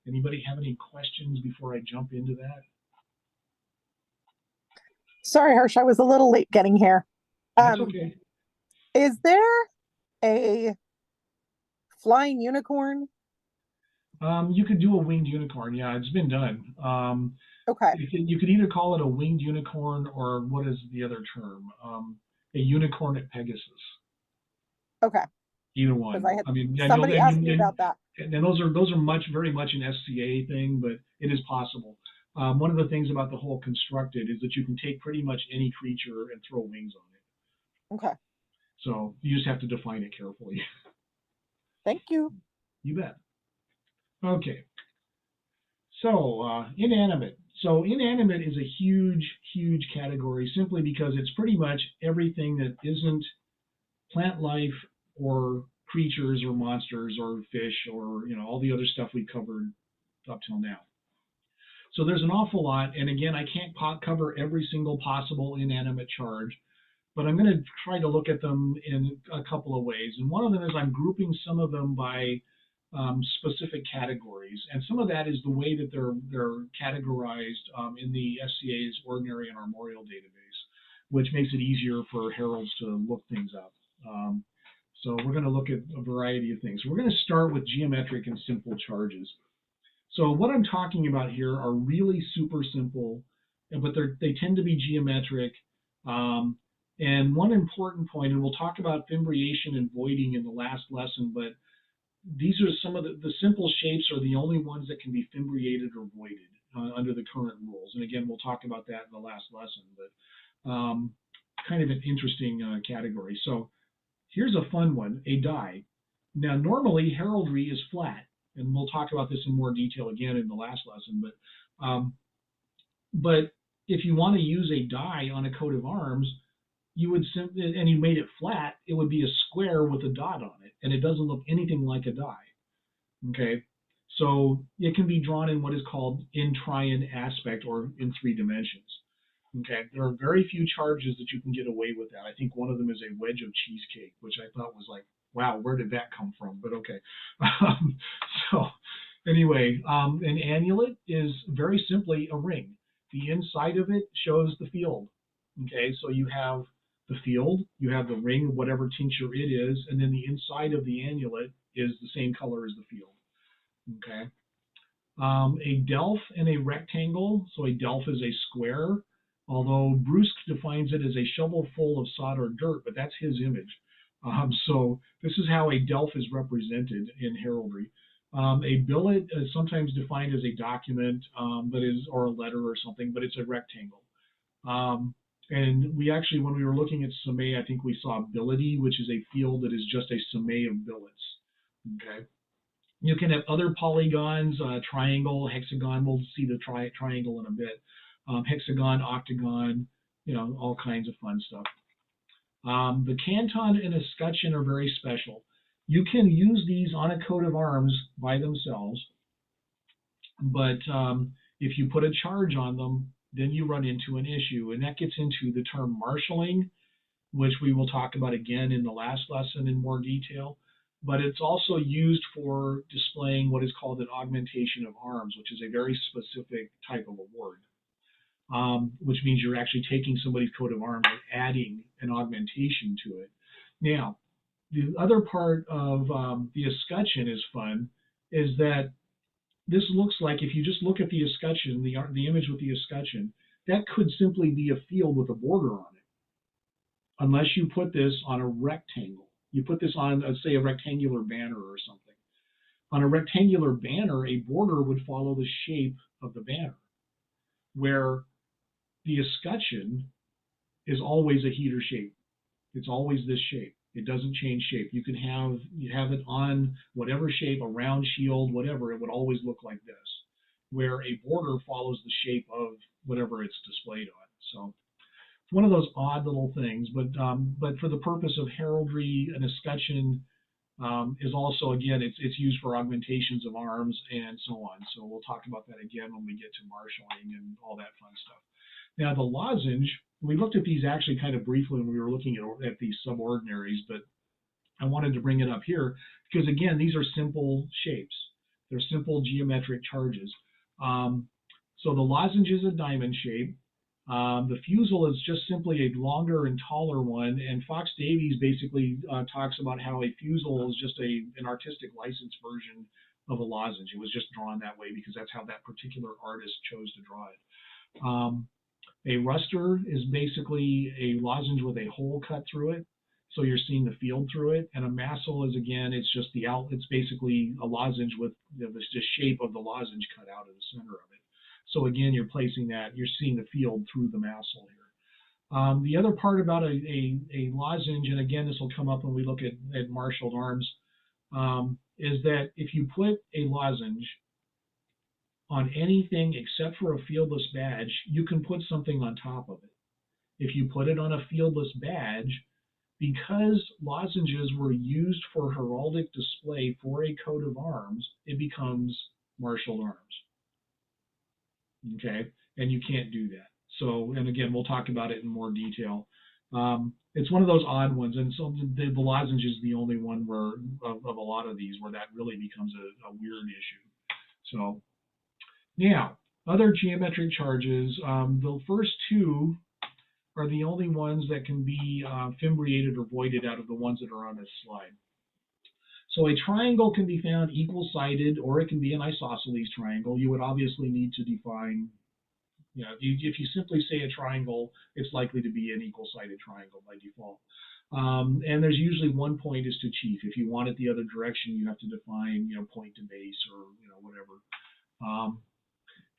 A: anybody have any questions before I jump into that?
C: Sorry, Hirsch, I was a little late getting here.
A: That's okay.
C: Is there a flying unicorn?
A: You could do a winged unicorn. Yeah, it's been done.
C: Okay.
A: You could either call it a winged unicorn or what is the other term? A unicorn at Pegasus.
C: Okay.
A: Either one.
C: Because I had
A: mean,
C: somebody asked me about that.
A: And those are very much an SCA thing, but it is possible. One of the things about the whole constructed is that you can take pretty much any creature and throw wings on it.
C: Okay.
A: So you just have to define it carefully.
C: Thank you.
A: You bet. Okay. So inanimate. So inanimate is a huge, huge category simply because it's pretty much everything that isn't plant life or creatures or monsters or fish or all the other stuff we covered up till now. So there's an awful lot, and again, I can't cover every single possible inanimate charge, but I'm going to try to look at them in a couple of ways. And one of them is I'm grouping some of them by specific categories, and some of that is the way that they're categorized in the SCA's Ordinary and Armorial database, which makes it easier for heralds to look things up. So we're going to look at a variety of things. We're going to start with geometric and simple charges. So what I'm talking about here are really super simple, but they tend to be geometric. And one important point, and we'll talk about fimbriation and voiding in the last lesson, but these are some of the simple shapes are the only ones that can be fimbriated or voided under the current rules. And again, we'll talk about that in the last lesson, but kind of an interesting category. So here's a fun one, a die. Now, normally heraldry is flat, and we'll talk about this in more detail again in the last lesson. But if you want to use a die on a coat of arms, you would simply, and you made it flat, it would be a square with a dot on it, and it doesn't look anything like a die. Okay, so it can be drawn in what is called in trion aspect or in 3 dimensions. Okay, there are very few charges that you can get away with that. I think one of them is a wedge of cheesecake, which I thought was like, wow, where did that come from? But okay. So anyway, an annulet is very simply a ring. The inside of it shows the field. Okay, so you have the field, you have the ring, whatever tincture it is, and then the inside of the annulet is the same color as the field. Okay. A delph and a rectangle. So a delph is a square, although Brusque defines it as a shovel full of sod or dirt, but that's his image. So this is how a delph is represented in heraldry. A billet is sometimes defined as a document, or a letter or something, but it's a rectangle. And we actually, when we were looking at Semé, I think we saw billety, which is a field that is just a Semé of billets. Okay. You can have other polygons, triangle, hexagon. We'll see the triangle in a bit. Hexagon, octagon, all kinds of fun stuff. The canton and escutcheon are very special. You can use these on a coat of arms by themselves, but if you put a charge on them, then you run into an issue, and that gets into the term marshalling, which we will talk about again in the last lesson in more detail. But it's also used for displaying what is called an augmentation of arms, which is a very specific type of award, which means you're actually taking somebody's coat of arms and adding an augmentation to it. Now, the other part of the escutcheon is fun, is that this looks like, if you just look at the escutcheon, the image with the escutcheon, that could simply be a field with a border on it, unless you put this on a rectangle. You put this on, say, a rectangular banner or something. On a rectangular banner, a border would follow the shape of the banner, where the escutcheon is always a heater shape. It's always this shape. It doesn't change shape. You have it on whatever shape, a round shield, whatever, it would always look like this, where a border follows the shape of whatever it's displayed on. So it's one of those odd little things, but for the purpose of heraldry, an escutcheon is also, again, it's used for augmentations of arms and so on. So we'll talk about that again when we get to marshalling and all that fun stuff. Now the lozenge, we looked at these actually kind of briefly when we were looking at these subordinaries, but I wanted to bring it up here because, again, these are simple shapes. They're simple geometric charges. So the lozenge is a diamond shape. The fusel is just simply a longer and taller one, and Fox Davies basically talks about how a fusel is just an artistic license version of a lozenge. It was just drawn that way because that's how that particular artist chose to draw it. A ruster is basically a lozenge with a hole cut through it, so you're seeing the field through it. And a massel is, again, it's just it's basically a lozenge with the shape of the lozenge cut out of the center of it. So again, you're placing that, you're seeing the field through the massel here. The other part about a lozenge, and again, this will come up when we look at marshaled arms, is that if you put a lozenge on anything except for a fieldless badge, you can put something on top of it. If you put it on a fieldless badge, because lozenges were used for heraldic display for a coat of arms, it becomes marshaled arms. Okay, and you can't do that. So, and again, we'll talk about it in more detail. It's one of those odd ones, and so the lozenge is the only one where of a lot of these where that really becomes a weird issue. So, now other geometric charges. The first two are the only ones that can be fimbriated or voided out of the ones that are on this slide. So a triangle can be found equal-sided, or it can be an isosceles triangle. You would obviously need to define, if you simply say a triangle, it's likely to be an equal-sided triangle by default. And there's usually one point is to chief. If you want it the other direction, you have to define, point to base or, whatever.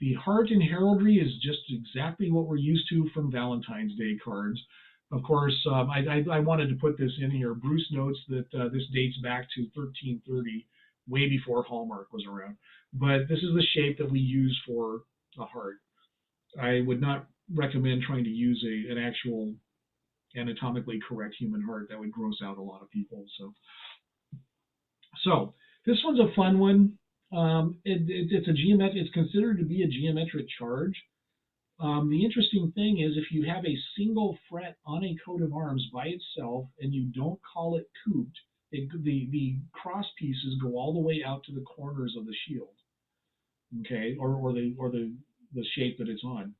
A: The heart in heraldry is just exactly what we're used to from Valentine's Day cards. Of course, I wanted to put this in here. Bruce notes that this dates back to 1330, way before Hallmark was around. But this is the shape that we use for a heart. I would not recommend trying to use an actual anatomically correct human heart. That would gross out a lot of people. So this one's a fun one. It's considered to be a geometric charge. The interesting thing is if you have a single fret on a coat of arms by itself and you don't call it cooped, the cross pieces go all the way out to the corners of the shield, okay, or the shape that it's on.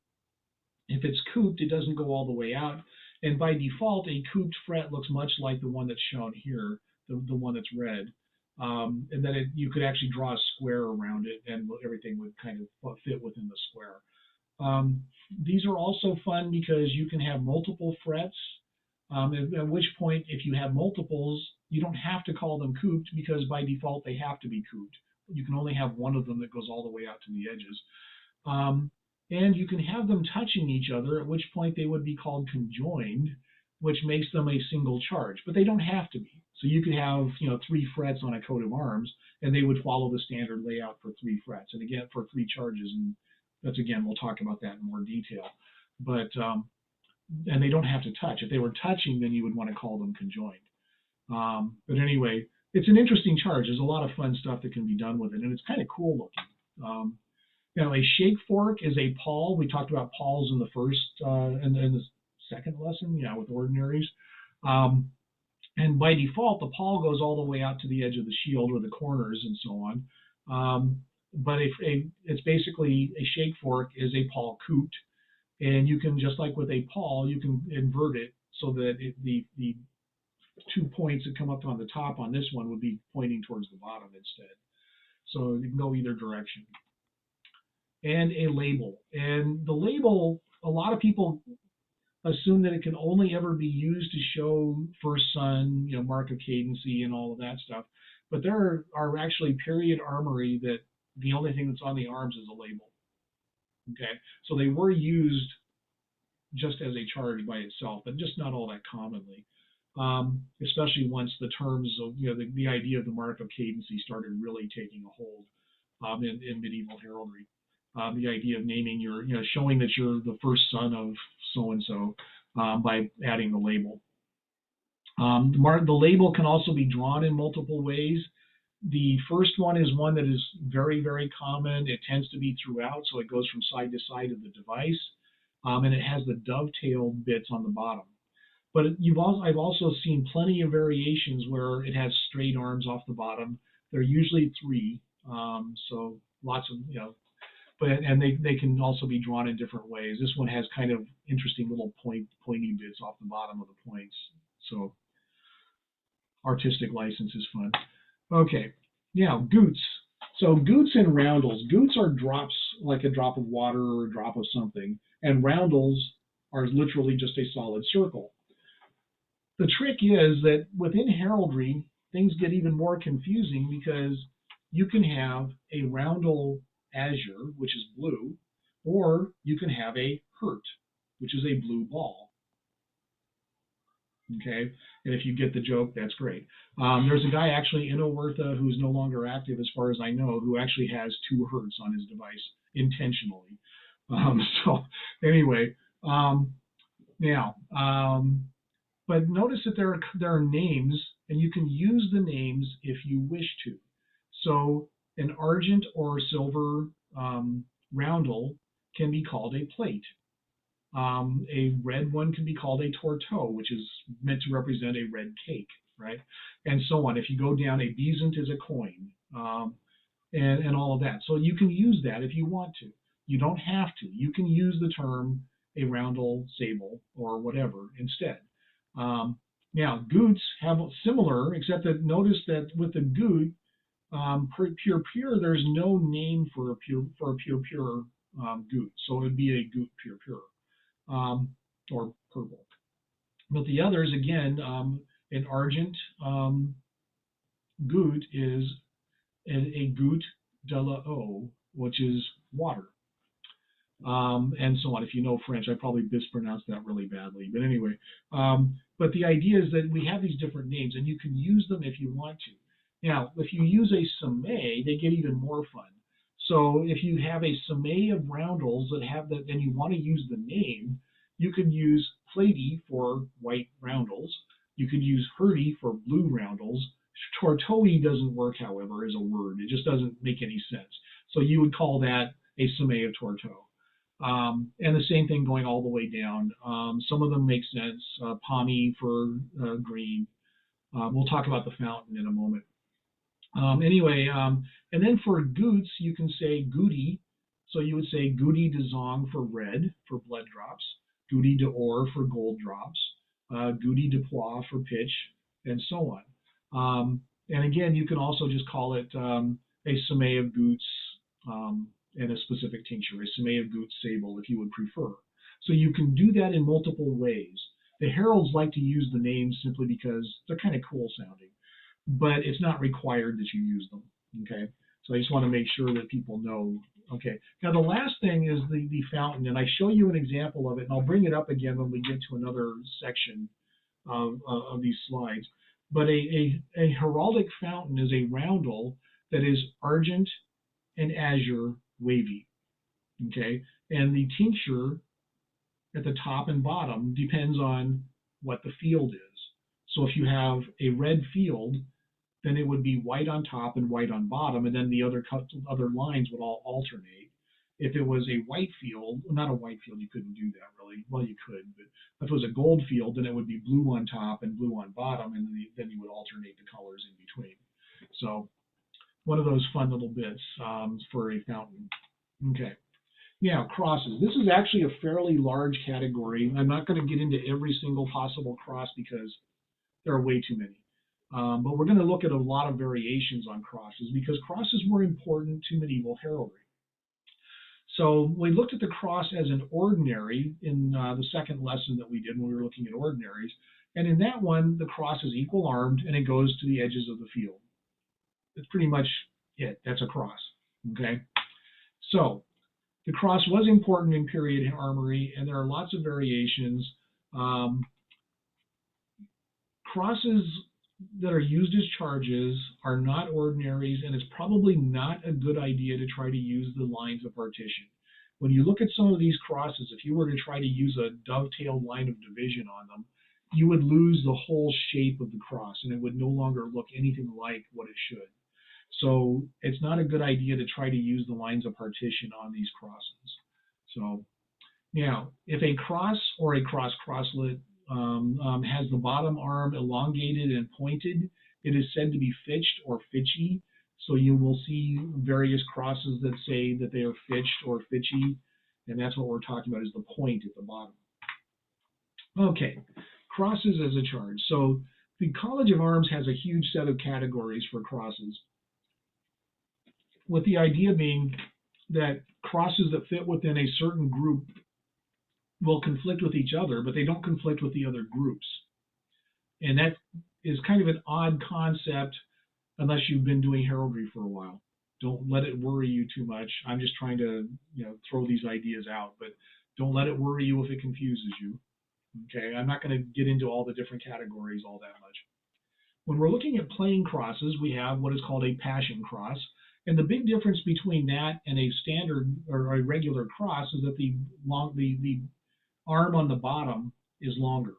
A: If it's cooped, it doesn't go all the way out, and by default, a cooped fret looks much like the one that's shown here, the one that's red. And then you could actually draw a square around it, and everything would kind of fit within the square. These are also fun because you can have multiple frets, at which point, if you have multiples, you don't have to call them cooped because by default they have to be cooped. You can only have one of them that goes all the way out to the edges. And you can have them touching each other, at which point they would be called conjoined, which makes them a single charge, but they don't have to be. So you could have 3 frets on a coat of arms, and they would follow the standard layout for 3 frets, and again for 3 charges. And that's, again, we'll talk about that in more detail. But and they don't have to touch. If they were touching, then you would want to call them conjoined. But anyway, it's an interesting charge. There's a lot of fun stuff that can be done with it, and it's kind of cool looking. Now, a shake fork is a pawl. We talked about pawls in the first in the second lesson, with ordinaries. And by default, the pawl goes all the way out to the edge of the shield or the corners and so on. But it's basically a shake fork is a pawl cooped, and you can, just like with a pawl, you can invert it so that the 2 points that come up on the top on this one would be pointing towards the bottom instead. So you can go either direction. And a label. And the label, a lot of people assume that it can only ever be used to show first son, mark of cadency and all of that stuff. But there are actually period armory that the only thing that's on the arms is a label. Okay, so they were used just as a charge by itself, but just not all that commonly. especially once the terms of, the idea of the mark of cadency started really taking a hold in medieval heraldry. The idea of naming showing that you're the first son of so-and-so by adding the label. The label can also be drawn in multiple ways. The first one is one that is very, very common. It tends to be throughout, so it goes from side to side of the device, and it has the dovetail bits on the bottom. But I've also seen plenty of variations where it has straight arms off the bottom. They're usually 3, so lots of, and they can also be drawn in different ways. This one has kind of interesting little pointy bits off the bottom of the points. So artistic license is fun. Okay, now goots. So goots and roundels. Goots are drops, like a drop of water or a drop of something, and roundels are literally just a solid circle. The trick is that within heraldry, things get even more confusing because you can have a roundel azure, which is blue, or you can have a hurt, which is a blue ball. Okay, and if you get the joke, that's great. There's a guy actually in Owertha who's no longer active, as far as I know, who actually has 2 hurts on his device intentionally. So anyway, now, but notice that there are names, and you can use the names if you wish to. So an argent or silver roundel can be called a plate. A red one can be called a torteau, which is meant to represent a red cake, right? And so on. If you go down, a bezant is a coin, and all of that. So you can use that if you want to. You don't have to. You can use the term a roundel, sable, or whatever instead. Now, goots have similar, except that notice that with the goot, pure, there's no name for a pure goot. So it would be a goot pure. Or purple. But the others, again, an argent gout is a gout de la eau, which is water, and so on. If you know French, I probably mispronounced that really badly. But anyway, but the idea is that we have these different names, and you can use them if you want to. Now, if you use a semé, they get even more fun. So if you have a semé of roundels that have that, and you want to use the name, you could use platy for white roundels. You could use hurdy for blue roundels. Torteau doesn't work, however, as a word. It just doesn't make any sense. So you would call that a semé of torteau. And the same thing going all the way down. Some of them make sense. Pommy for green. We'll talk about the fountain in a moment. Anyway, and then for goots, you can say goody. So you would say goody de zong for red, for blood drops, goody de or for gold drops, goody de pois for pitch, and so on. And again, you can also just call it a semé of goots and a specific tincture, a semé of goots sable, if you would prefer. So you can do that in multiple ways. The heralds like to use the names simply because they're kind of cool sounding, but it's not required that you use them, okay? So I just want to make sure that people know, okay? Now the last thing is the fountain, and I show you an example of it, and I'll bring it up again when we get to another section of these slides. But a heraldic fountain is a roundel that is argent and azure wavy, okay? And the tincture at the top and bottom depends on what the field is. So if you have a red field, then it would be white on top and white on bottom, and then the other lines would all alternate. If it was a white field, not a white field, you couldn't do that really. Well, you could, but if it was a gold field, then it would be blue on top and blue on bottom, and then you would alternate the colors in between. So one of those fun little bits for a fountain. Okay. Now, crosses. This is actually a fairly large category. I'm not going to get into every single possible cross because there are way too many. But we're going to look at a lot of variations on crosses because crosses were important to medieval heraldry. So we looked at the cross as an ordinary in the second lesson that we did when we were looking at ordinaries. And in that one, the cross is equal armed and it goes to the edges of the field. That's pretty much it. That's a cross. Okay. So the cross was important in period armory, and there are lots of variations. crosses that are used as charges are not ordinaries, and it's probably not a good idea to try to use the lines of partition. When you look at some of these crosses, if you were to try to use a dovetailed line of division on them, you would lose the whole shape of the cross, and it would no longer look anything like what it should. So it's not a good idea to try to use the lines of partition on these crosses. So now, if a cross or a cross-crosslet has the bottom arm elongated and pointed, it is said to be fitched or fitchy. So you will see various crosses that say that they are fitched or fitchy, and that's what we're talking about, is the point at the bottom. Okay, crosses as a charge. So the College of Arms has a huge set of categories for crosses, with the idea being that crosses that fit within a certain group will conflict with each other, but they don't conflict with the other groups. And that is kind of an odd concept unless you've been doing heraldry for a while. Don't let it worry you too much. I'm just trying to, throw these ideas out, but don't let it worry you if it confuses you. Okay, I'm not going to get into all the different categories all that much. When we're looking at plain crosses, we have what is called a passion cross. And the big difference between that and a standard or a regular cross is that the arm on the bottom is longer,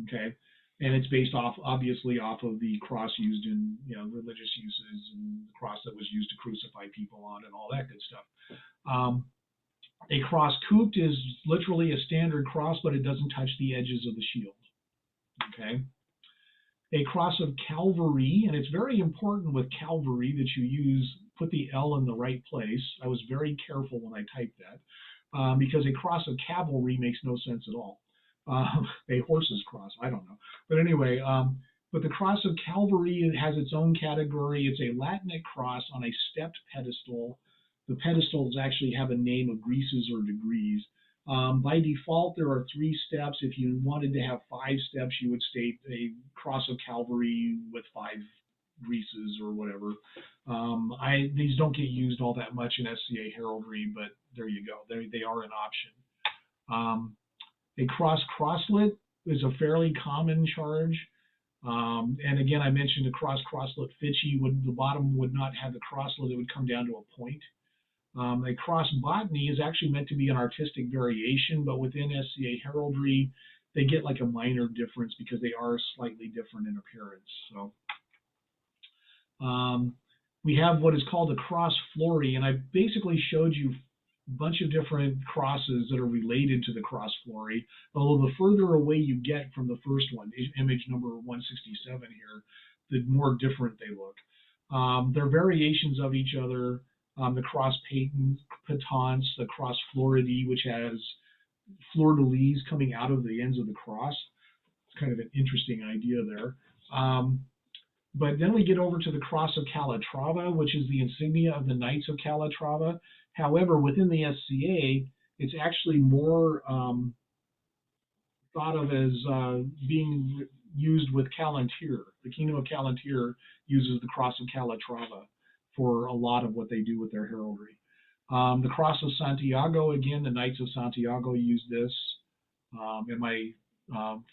A: okay? And it's based obviously off of the cross used in, religious uses, and the cross that was used to crucify people on and all that good stuff. A cross couped is literally a standard cross, but it doesn't touch the edges of the shield, okay? A cross of Calvary, and it's very important with Calvary that you put the L in the right place. I was very careful when I typed that, because a cross of cavalry makes no sense at all. A horse's cross, I don't know. But anyway, but the cross of Calvary, it has its own category. It's a Latinate cross on a stepped pedestal. The pedestals actually have a name of greases or degrees. By default, there are 3 steps. If you wanted to have 5 steps, you would state a cross of Calvary with 5 greases or whatever. These don't get used all that much in SCA heraldry, but there you go. They are an option. A cross-crosslet is a fairly common charge. And again, I mentioned a cross-crosslet fitchy. The bottom would not have the crosslet. It would come down to a point. A cross botany is actually meant to be an artistic variation, but within SCA heraldry, they get like a minor difference because they are slightly different in appearance. So we have what is called a cross flory, and I basically showed you a bunch of different crosses that are related to the cross flory, although the further away you get from the first one, image number 167 here, the more different they look. They're variations of each other. The cross patence, the cross floridae, which has fleur-de-lis coming out of the ends of the cross. It's kind of an interesting idea there. But then we get over to the cross of Calatrava, which is the insignia of the Knights of Calatrava. However, within the SCA, it's actually more thought of as being used with Callantyr. The Kingdom of Callantyr uses the cross of Calatrava for a lot of what they do with their heraldry. The cross of Santiago, again, the Knights of Santiago use this. And my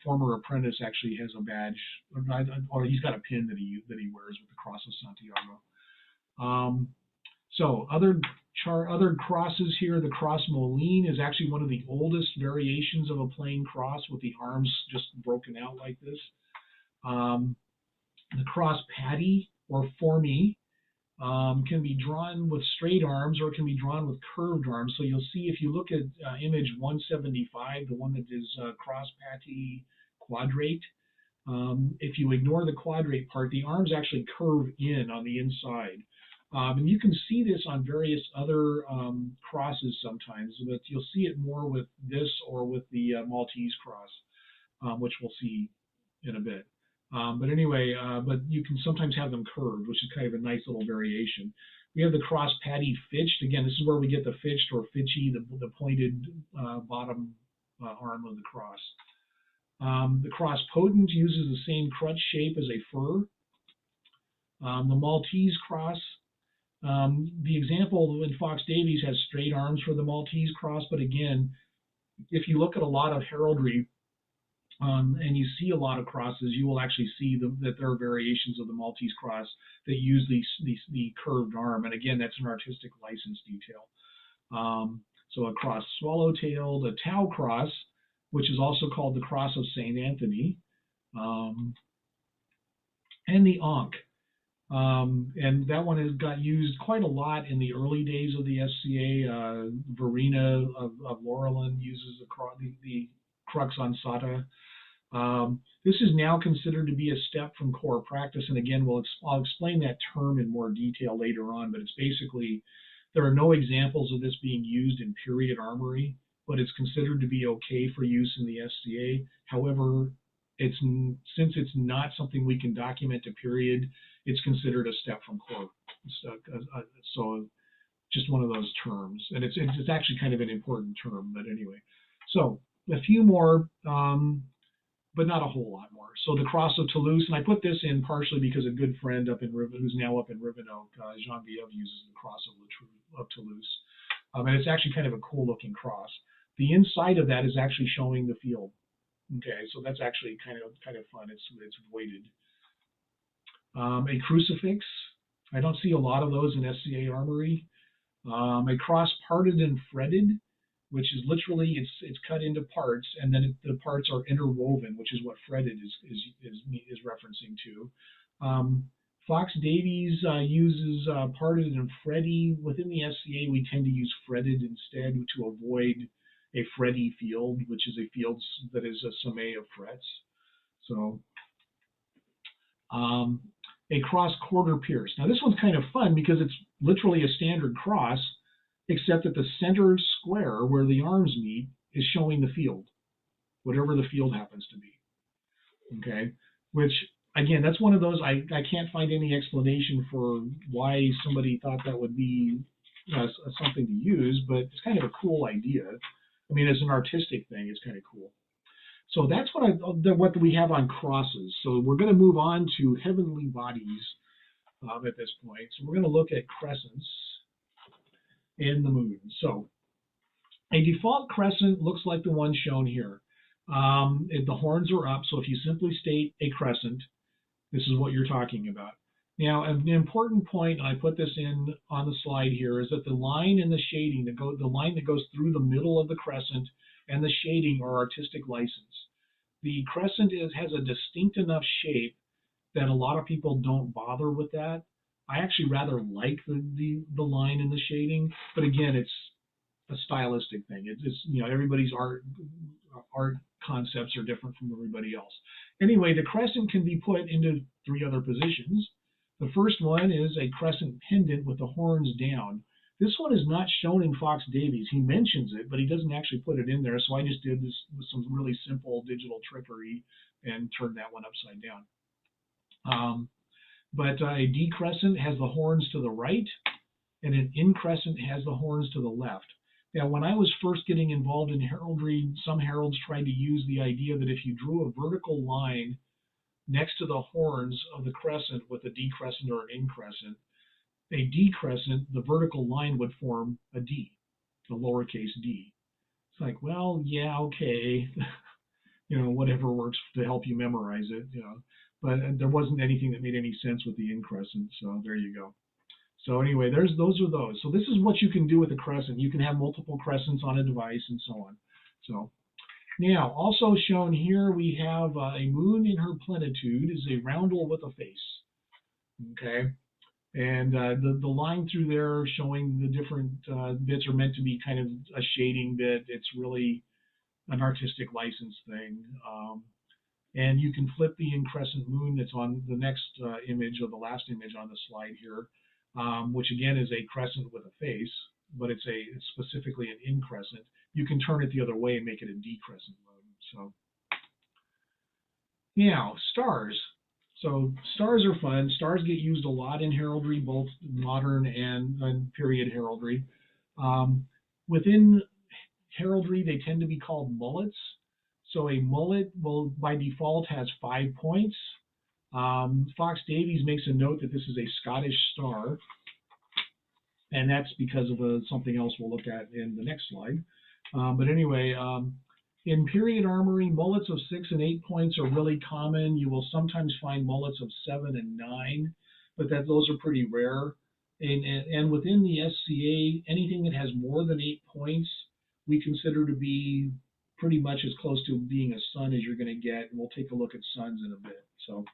A: former apprentice actually has a badge, or he's got a pin that he wears with the cross of Santiago. So other crosses here, the cross moline is actually one of the oldest variations of a plain cross with the arms just broken out like this. The cross patty or formy can be drawn with straight arms, or it can be drawn with curved arms. So you'll see if you look at image 175, the one that is cross patty quadrate, if you ignore the quadrate part, the arms actually curve in on the inside. And you can see this on various other crosses sometimes, but you'll see it more with this or with the Maltese cross, which we'll see in a bit. But anyway, but you can sometimes have them curved, which is kind of a nice little variation. We have the cross patty fitched. Again, this is where we get the fitched or fitchy, the pointed bottom arm of the cross. The cross potent uses the same crutch shape as a fir. The Maltese cross, the example in Fox Davies has straight arms for the Maltese cross, but again, if you look at a lot of heraldry, and you see a lot of crosses, you will actually see that there are variations of the Maltese cross that use the curved arm. And again, that's an artistic license detail. So a cross swallow-tailed, a Tau cross, which is also called the cross of St. Anthony, and the Ankh. And that one has got used quite a lot in the early days of the SCA. Verena of Laurelin uses the crux ansata. This is now considered to be a step from core practice, and again, I'll explain that term in more detail later on, but it's basically, there are no examples of this being used in period armory, but it's considered to be okay for use in the SCA. However, since it's not something we can document to period, it's considered a step from core. So just one of those terms, and it's actually kind of an important term, but anyway. So a few more, but not a whole lot more. So the cross of Toulouse, and I put this in partially because a good friend up in who's now up in Rivenoak, Jean-Vieve, uses the cross of Toulouse, and it's actually kind of a cool looking cross. The inside of that is actually showing the field. Okay, so that's actually kind of fun. It's weighted. A crucifix. I don't see a lot of those in SCA armory. A cross parted and fretted, which is literally it's cut into parts, and then the parts are interwoven, which is what fretted is referencing to. Fox Davies uses parted and fretty. Within the SCA, we tend to use fretted instead to avoid a fretty field, which is a field that is a somme of frets. So a cross quarter pierce. Now this one's kind of fun because it's literally a standard cross, except that the center square where the arms meet is showing the field, whatever the field happens to be. Okay, which again, that's one of those, I can't find any explanation for why somebody thought that would be something to use, but it's kind of a cool idea. I mean, as an artistic thing, it's kind of cool. So that's what we have on crosses. So we're going to move on to heavenly bodies at this point. So we're going to look at crescents and the moon. So a default crescent looks like the one shown here. The horns are up, so if you simply state a crescent, this is what you're talking about. Now, an important point, and I put this in on the slide here, is that the line and the shading, the line that goes through the middle of the crescent and the shading are artistic license. The crescent has a distinct enough shape that a lot of people don't bother with that. I actually rather like the line and the shading, but again, it's a stylistic thing. It's everybody's art concepts are different from everybody else. Anyway, the crescent can be put into 3 other positions. The first one is a crescent pendant with the horns down. This one is not shown in Fox Davies. He mentions it, but he doesn't actually put it in there. So I just did this with some really simple digital trickery and turned that one upside down. But a decrescent has the horns to the right, and an increscent has the horns to the left. Now, when I was first getting involved in heraldry, some heralds tried to use the idea that if you drew a vertical line next to the horns of the crescent with a decrescent or an increscent, a decrescent, the vertical line would form a D, a lowercase d. It's like, well, yeah, okay, whatever works to help you memorize it, But there wasn't anything that made any sense with the increscent, so there you go. So anyway, those are those. So this is what you can do with a crescent. You can have multiple crescents on a device and so on. So now, also shown here, we have a moon in her plenitude is a roundel with a face. Okay, and the line through there showing the different bits are meant to be kind of a shading bit. It's really an artistic license thing. And you can flip the increscent moon that's on the next image, or the last image on the slide here, which again is a crescent with a face, but it's specifically an increscent. You can turn it the other way and make it a decrescent moon. So now, stars. So stars are fun. Stars get used a lot in heraldry, both modern and period heraldry. Within heraldry, they tend to be called mullets. So a mullet will, by default, has 5 points. Fox Davies makes a note that this is a Scottish star, and that's because of something else we'll look at in the next slide. But anyway, In period armory, mullets of 6 and 8 points are really common. You will sometimes find mullets of 7 and 9, but those are pretty rare. And within the SCA, anything that has more than 8 points, we consider to be pretty much as close to being a sun as you're going to get. And we'll take a look at suns in a bit. So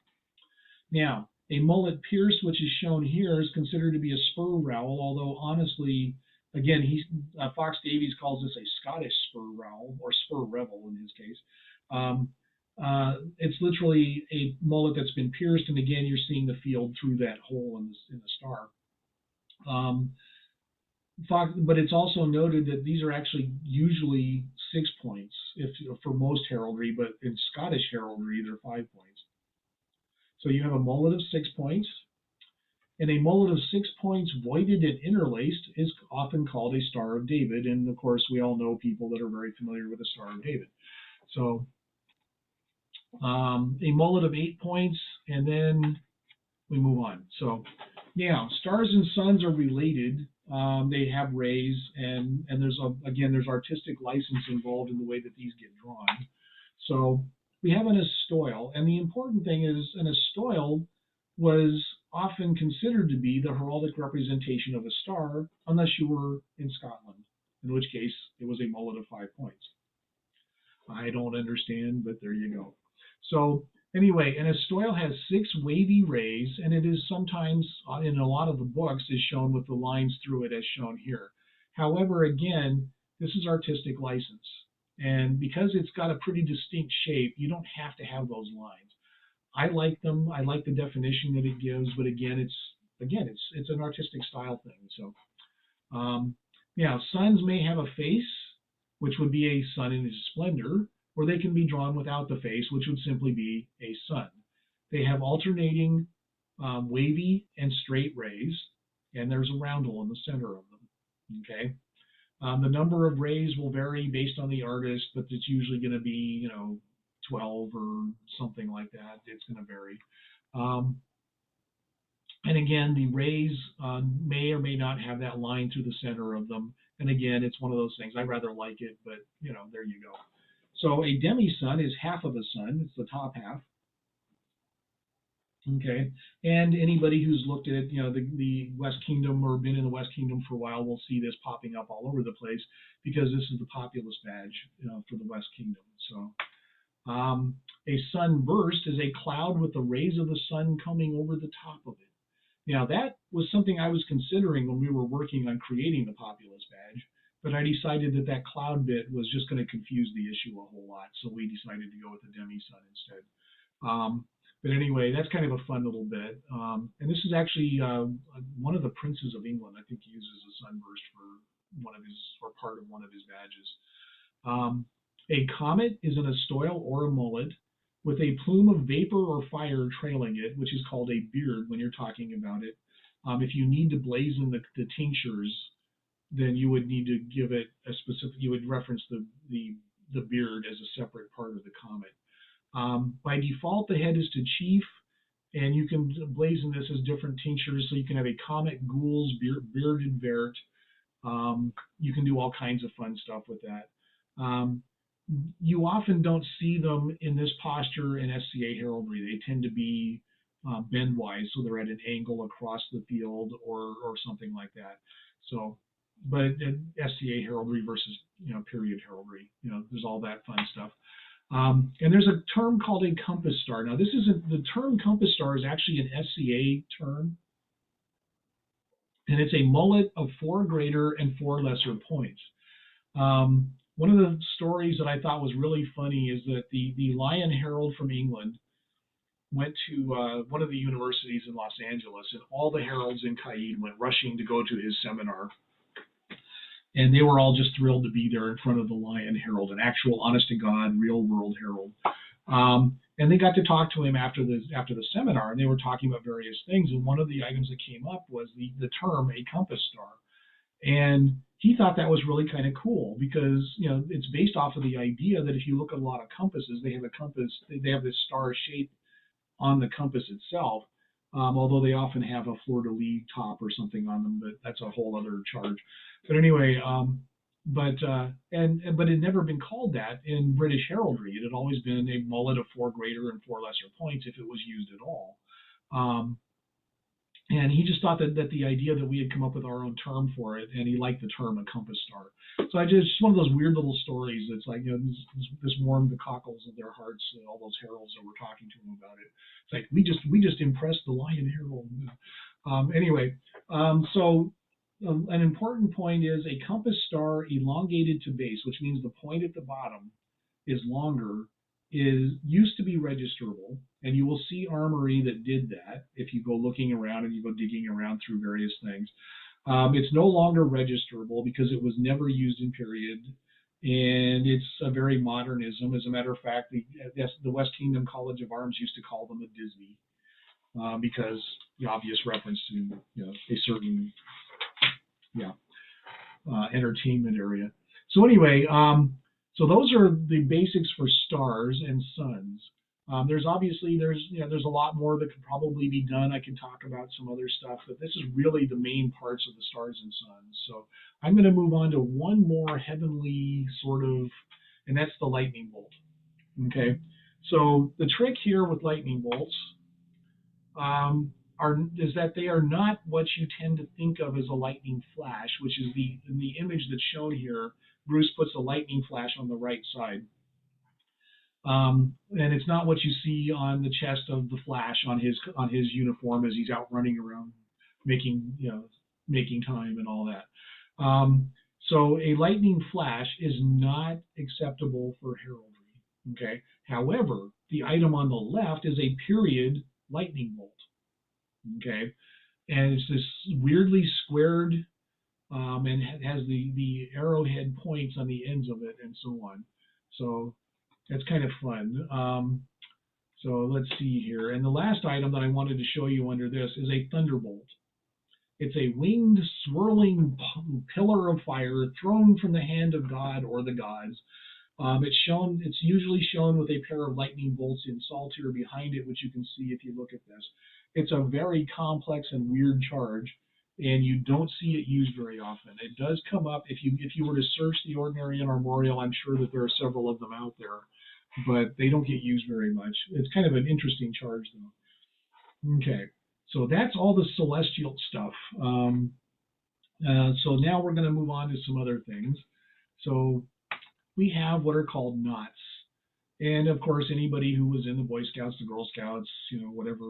A: now, a mullet pierced, which is shown here, is considered to be a spur rowel, although honestly, again, Fox Davies calls this a Scottish spur rowel, or spur revel in his case. It's literally a mullet that's been pierced, and again, you're seeing the field through that hole in the star. But it's also noted that these are actually usually 6 points for most heraldry, but in Scottish heraldry, they're 5 points. So you have a mullet of 6 points, and a mullet of 6 points voided and interlaced is often called a Star of David, and of course we all know people that are very familiar with the Star of David. So a mullet of 8 points, and then we move on. So now, stars and suns are related. They have rays, and there's artistic license involved in the way that these get drawn. So we have an estoile, and the important thing is an estoile was often considered to be the heraldic representation of a star, unless you were in Scotland, in which case it was a mullet of 5 points. I don't understand, but there you go. So anyway, an estoile has 6 wavy rays, and it is sometimes, in a lot of the books, is shown with the lines through it as shown here. However, again, this is artistic license. And because it's got a pretty distinct shape, you don't have to have those lines. I like them. I like the definition that it gives, but again, it's an artistic style thing. So, now suns may have a face, which would be a sun in its splendor, or they can be drawn without the face, which would simply be a sun. They have alternating wavy and straight rays, and there's a roundel in the center of them. Okay. The number of rays will vary based on the artist, but it's usually going to be, 12 or something like that. It's going to vary. And again, the rays may or may not have that line through the center of them. And again, it's one of those things. I rather like it, but, there you go. So a demi-sun is half of a sun. It's the top half. Okay, and anybody who's looked at the West Kingdom or been in the West Kingdom for a while will see this popping up all over the place because this is the populous badge for the West Kingdom. So a sunburst is a cloud with the rays of the sun coming over the top of it. Now that was something I was considering when we were working on creating the populous badge, but I decided that cloud bit was just going to confuse the issue a whole lot, so we decided to go with the demi-sun instead. But anyway, that's kind of a fun little bit. And this is actually one of the princes of England, I think, uses a sunburst for part of one of his badges. A comet is an estoile or a mullet with a plume of vapor or fire trailing it, which is called a beard when you're talking about it. If you need to blazon the tinctures, then you would need to give it a specific, you would reference the beard as a separate part of the comet. By default, the head is to chief, and you can blazon this as different tinctures. So you can have a comet, ghouls, bearded vert. You can do all kinds of fun stuff with that. You often don't see them in this posture in SCA heraldry. They tend to be bendwise, so they're at an angle across the field or something like that. So, but SCA heraldry versus period heraldry, there's all that fun stuff. And there's a term called a compass star. Now, the term compass star is actually an SCA term, and it's a mullet of 4 greater and 4 lesser points. One of the stories that I thought was really funny is that the Lion Herald from England went to one of the universities in Los Angeles, and all the heralds in Caid went rushing to go to his seminar. And they were all just thrilled to be there in front of the Lion Herald, an actual, honest-to-God, real-world herald. And they got to talk to him after the seminar, and they were talking about various things. And one of the items that came up was the term a compass star. And he thought that was really kind of cool because it's based off of the idea that if you look at a lot of compasses, they have this star shape on the compass itself. Although they often have a fleur-de-lis top or something on them, but that's a whole other charge. But anyway, but it had never been called that in British heraldry. It had always been a mullet of 4 greater and 4 lesser points if it was used at all. And he just thought that the idea that we had come up with our own term for it, and he liked the term a compass star. So just one of those weird little stories that's like, this warmed the cockles of their hearts, all those heralds that were talking to him about it. It's like, we just impressed the Lion Herald. Anyway, so an important point is a compass star elongated to base, which means the point at the bottom is longer, used to be registerable, and you will see Armory that did that if you go looking around and you go digging around through various things. It's no longer registerable because it was never used in period, and it's a very modernism. As a matter of fact, the West Kingdom College of Arms used to call them a Disney because the obvious reference to a certain entertainment area. So anyway, so those are the basics for stars and suns. There's a lot more that could probably be done. I can talk about some other stuff, but this is really the main parts of the stars and suns. So I'm going to move on to one more heavenly sort of, and that's the lightning bolt. Okay, so the trick here with lightning bolts is that they are not what you tend to think of as a lightning flash, which is in the image that's shown here. Bruce puts a lightning flash on the right side. And it's not what you see on the chest of the Flash on his uniform as he's out running around making time and all that. So a lightning flash is not acceptable for heraldry. Okay. However, the item on the left is a period lightning bolt. Okay, and it's this weirdly squared, and has the arrowhead points on the ends of it and so on. So that's kind of fun. So let's see here. And the last item that I wanted to show you under this is a thunderbolt. It's a winged, swirling pillar of fire thrown from the hand of God or the gods. It's usually shown with a pair of lightning bolts in saltire behind it, which you can see if you look at this. It's a very complex and weird charge, and you don't see it used very often. It does come up if you were to search the Ordinary and Armorial. I'm sure that there are several of them out there, but they don't get used very much. It's kind of an interesting charge, though. Okay, so that's all the celestial stuff. So now we're going to move on to some other things. So we have what are called knots. And of course, anybody who was in the Boy Scouts, the Girl Scouts, whatever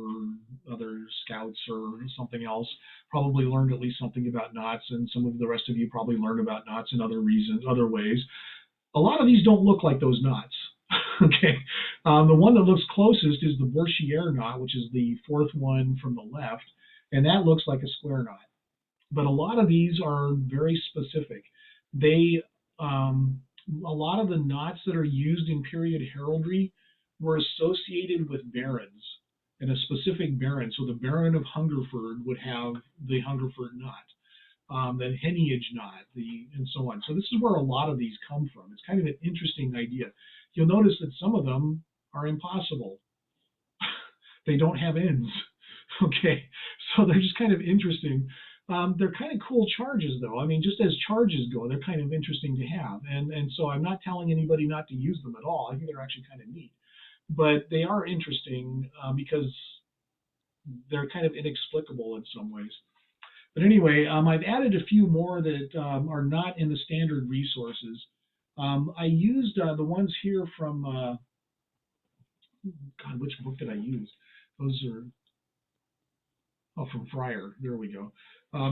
A: other scouts or something else, probably learned at least something about knots, and some of the rest of you probably learned about knots in other ways. A lot of these don't look like those knots. Okay, the one that looks closest is the Bourchier knot, which is the fourth one from the left, and that looks like a square knot. But a lot of these are very specific. A lot of the knots that are used in period heraldry were associated with barons and a specific baron. So the Baron of Hungerford would have the Hungerford knot, the Heneage knot, and so on. So this is where a lot of these come from. It's kind of an interesting idea. You'll notice that some of them are impossible. They don't have ends. Okay, so they're just kind of interesting. They're kind of cool charges, though. I mean, just as charges go, they're kind of interesting to have. And so I'm not telling anybody not to use them at all. I think they're actually kind of neat. But they are interesting because they're kind of inexplicable in some ways. But anyway, I've added a few more that are not in the standard resources. I used the ones here from, God, which book did I use? Those are, from Fryer. There we go.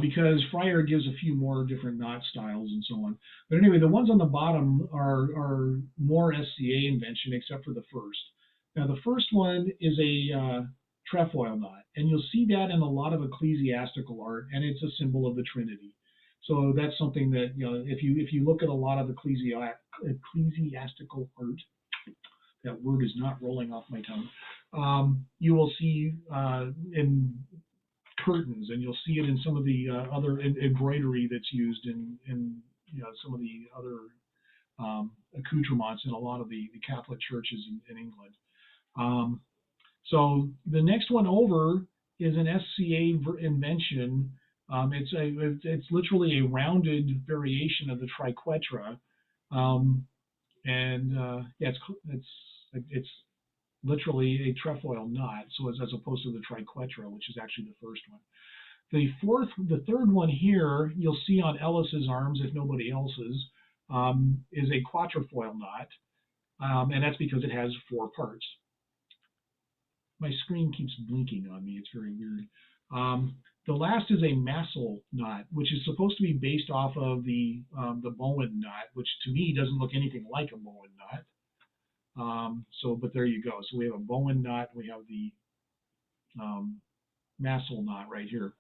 A: Because Fryer gives a few more different knot styles and so on. But anyway, the ones on the bottom are more SCA invention, except for the first. Now, the first one is a trefoil knot, and you'll see that in a lot of ecclesiastical art, and it's a symbol of the Trinity. So that's something that, if you look at a lot of ecclesiastical art, that word is not rolling off my tongue, you will see in curtains, and you'll see it in some of the other embroidery that's used in some of the other accoutrements in a lot of the Catholic churches in England. So the next one over is an SCA invention It's literally a rounded variation of the triquetra, um, and yeah, it's literally a trefoil knot. So as opposed to the triquetra, which is actually the first one. The third one here, you'll see on Ellis's arms, if nobody else's, is a quatrefoil knot, and that's because it has 4 parts. My screen keeps blinking on me. It's very weird. The last is a massel knot, which is supposed to be based off of the Bowen knot, which to me doesn't look anything like a Bowen knot. But there you go. So we have a Bowen knot. We have the massel knot right here.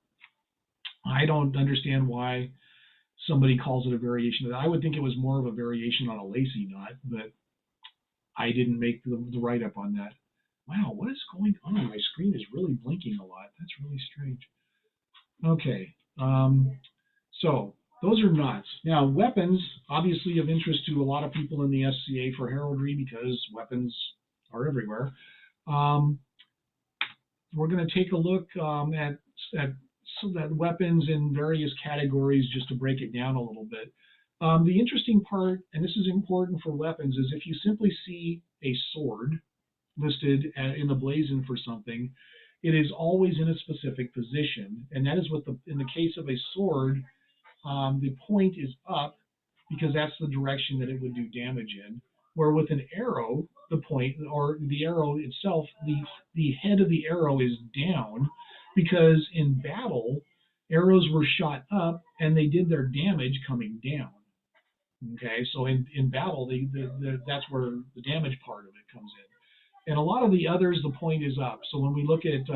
A: I don't understand why somebody calls it a variation of that. I would think it was more of a variation on a lacy knot, but I didn't make the write-up on that. Wow, what is going on? My screen is really blinking a lot. That's really strange. Okay, so those are knots. Now, weapons, obviously of interest to a lot of people in the SCA for heraldry because weapons are everywhere. We're going to take a look at weapons in various categories just to break it down a little bit. The interesting part, and this is important for weapons, is if you simply see a sword listed in the blazon for something, it is always in a specific position, and that is what in the case of a sword, the point is up because that's the direction that it would do damage in. Where with an arrow, the point or the arrow itself, the head of the arrow is down because in battle, arrows were shot up and they did their damage coming down. Okay, so in battle, that's where the damage part of it comes in. And a lot of the others, the point is up. So when we look at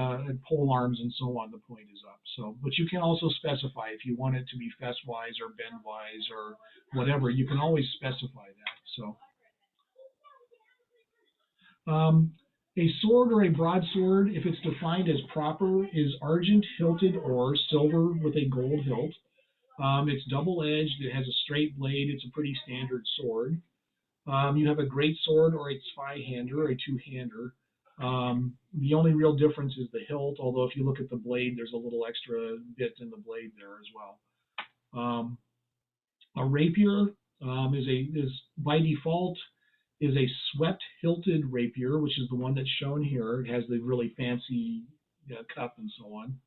A: pole arms and so on, the point is up. So, but you can also specify if you want it to be fest-wise or bend-wise or whatever. You can always specify that. So, a sword or a broadsword, if it's defined as proper, is argent hilted or silver with a gold hilt. It's double-edged. It has a straight blade. It's a pretty standard sword. You have a great sword or a zweihander, or a two-hander. The only real difference is the hilt, although if you look at the blade, there's a little extra bit in the blade there as well. A rapier is by default is a swept hilted rapier, which is the one that's shown here. It has the really fancy cup and so on.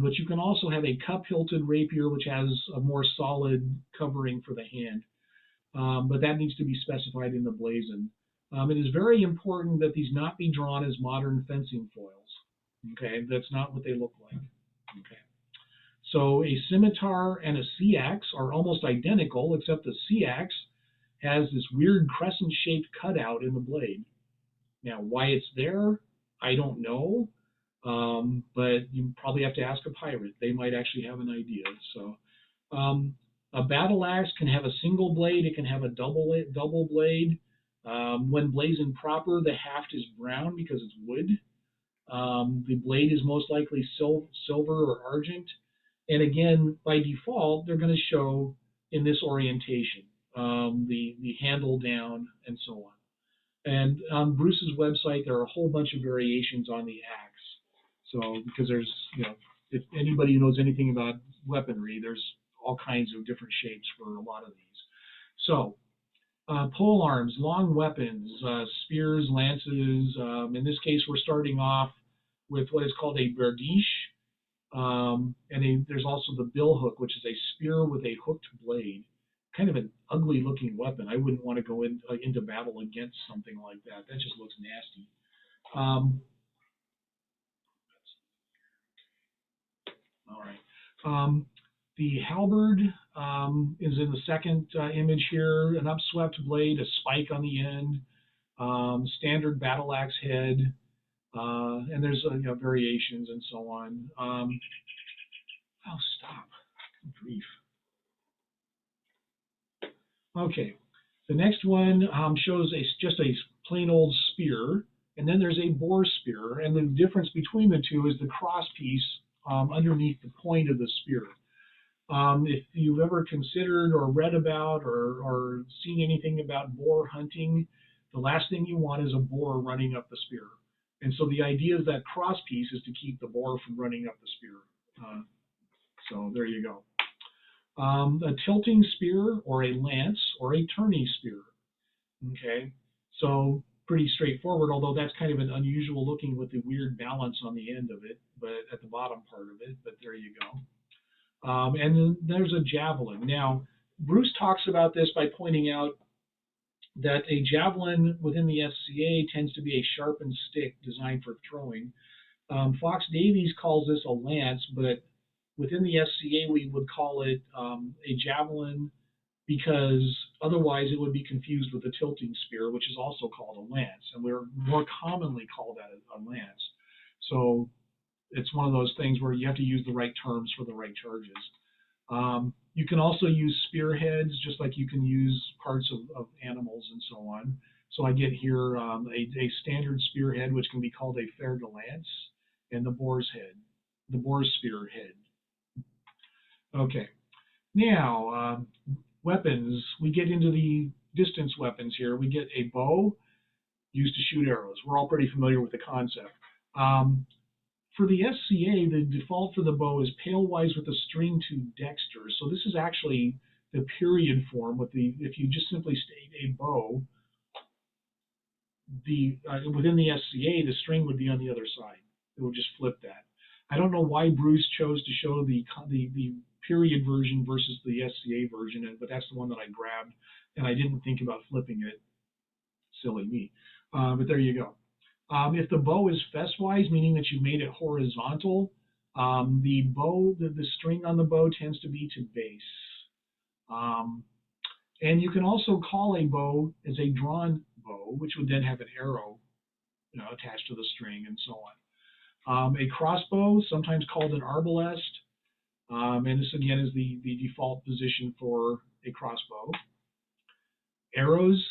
A: But you can also have a cup hilted rapier, which has a more solid covering for the hand. But that needs to be specified in the blazon. It is very important that these not be drawn as modern fencing foils. Okay, that's not what they look like. Okay, so a scimitar and a sea axe are almost identical, except the sea axe has this weird crescent-shaped cutout in the blade. Now, why it's there, I don't know, but you probably have to ask a pirate. They might actually have an idea. So. A battle axe can have a single blade. It can have a double blade. When blazoned proper, the haft is brown because it's wood. The blade is most likely silver or argent. And again, by default, they're going to show in this orientation, the handle down and so on. And on Bruce's website, there are a whole bunch of variations on the axe. So because there's, if anybody knows anything about weaponry, there's all kinds of different shapes for a lot of these. So, pole arms, long weapons, spears, lances. In this case, we're starting off with what is called a berdiche. There's also the bill hook, which is a spear with a hooked blade. Kind of an ugly looking weapon. I wouldn't want to go into battle against something like that. That just looks nasty. All right. The halberd is in the second image here, an upswept blade, a spike on the end, standard battle axe head, and there's variations and so on. Oh, stop. Good grief. Okay, the next one shows just a plain old spear, and then there's a boar spear, and the difference between the two is the cross piece underneath the point of the spear. If you've ever considered or read about or seen anything about boar hunting, the last thing you want is a boar running up the spear. And so the idea of that cross piece is to keep the boar from running up the spear. So there you go. A tilting spear or a lance or a tourney spear. Okay, so pretty straightforward, although that's kind of an unusual looking with the weird balance on the end of it, but at the bottom part of it, but there you go. And then there's a javelin. Now, Bruce talks about this by pointing out that a javelin within the SCA tends to be a sharpened stick designed for throwing. Fox Davies calls this a lance, but within the SCA we would call it a javelin because otherwise it would be confused with a tilting spear, which is also called a lance, and we're more commonly called that a lance. So it's one of those things where you have to use the right terms for the right charges. You can also use spearheads, just like you can use parts of animals and so on. So I get here a standard spearhead, which can be called a fer de lance, and the boar's head, the boar's spearhead. Okay, now weapons. We get into the distance weapons here. We get a bow used to shoot arrows. We're all pretty familiar with the concept. For the SCA, the default for the bow is palewise with a string to dexter. So this is actually the period form. With the if you just simply state a bow, within the SCA, the string would be on the other side. It would just flip that. I don't know why Bruce chose to show the period version versus the SCA version, but that's the one that I grabbed, and I didn't think about flipping it. Silly me. But there you go. If the bow is fesswise, meaning that you made it horizontal, the string on the bow tends to be to base. And you can also call a bow as a drawn bow, which would then have an arrow, attached to the string and so on. A crossbow, sometimes called an arbalest, and this again is the default position for a crossbow. Arrows,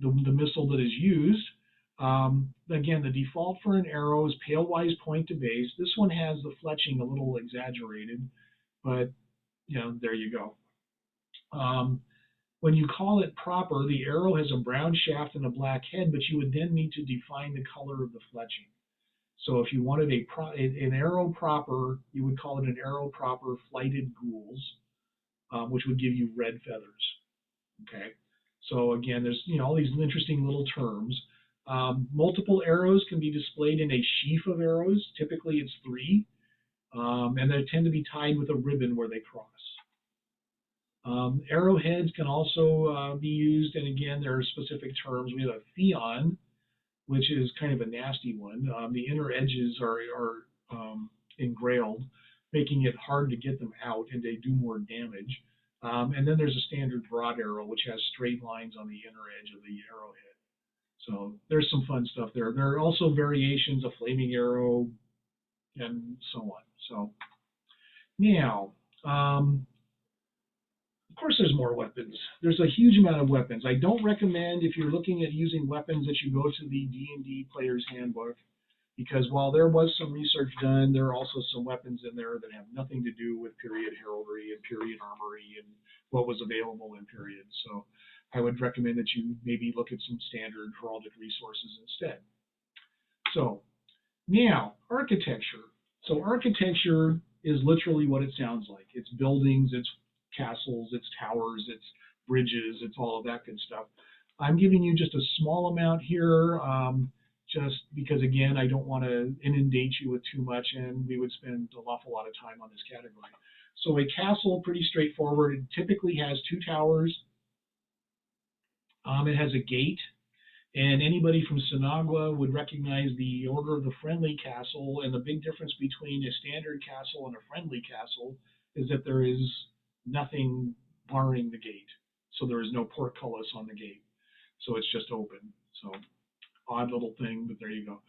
A: the missile that is used. Again, the default for an arrow is palewise point to base. This one has the fletching a little exaggerated, but there you go. When you call it proper, the arrow has a brown shaft and a black head, but you would then need to define the color of the fletching. So if you wanted an arrow proper, you would call it an arrow proper flighted gules, which would give you red feathers. Okay. So again, there's all these interesting little terms. Multiple arrows can be displayed in a sheaf of arrows. Typically, it's 3, and they tend to be tied with a ribbon where they cross. Arrowheads can also be used, and again, there are specific terms. We have a theon, which is kind of a nasty one. The inner edges are engrailed, making it hard to get them out, and they do more damage. And then there's a standard broad arrow, which has straight lines on the inner edge of the arrowhead. So there's some fun stuff there. There are also variations of flaming arrow and so on. So now, of course, there's more weapons. There's a huge amount of weapons. I don't recommend, if you're looking at using weapons, that you go to the D&D Player's Handbook, because while there was some research done, there are also some weapons in there that have nothing to do with period heraldry and period armory and what was available in period. So I would recommend that you maybe look at some standard heraldic resources instead. So now, architecture. So architecture is literally what it sounds like. It's buildings, it's castles, it's towers, it's bridges, it's all of that good stuff. I'm giving you just a small amount here, just because, again, I don't want to inundate you with too much, and we would spend an awful lot of time on this category. So a castle, pretty straightforward. It typically has 2 towers. It has a gate, and anybody from Sinagua would recognize the Order of the Friendly Castle, and the big difference between a standard castle and a friendly castle is that there is nothing barring the gate. So there is no portcullis on the gate. So it's just open. So odd little thing, but there you go.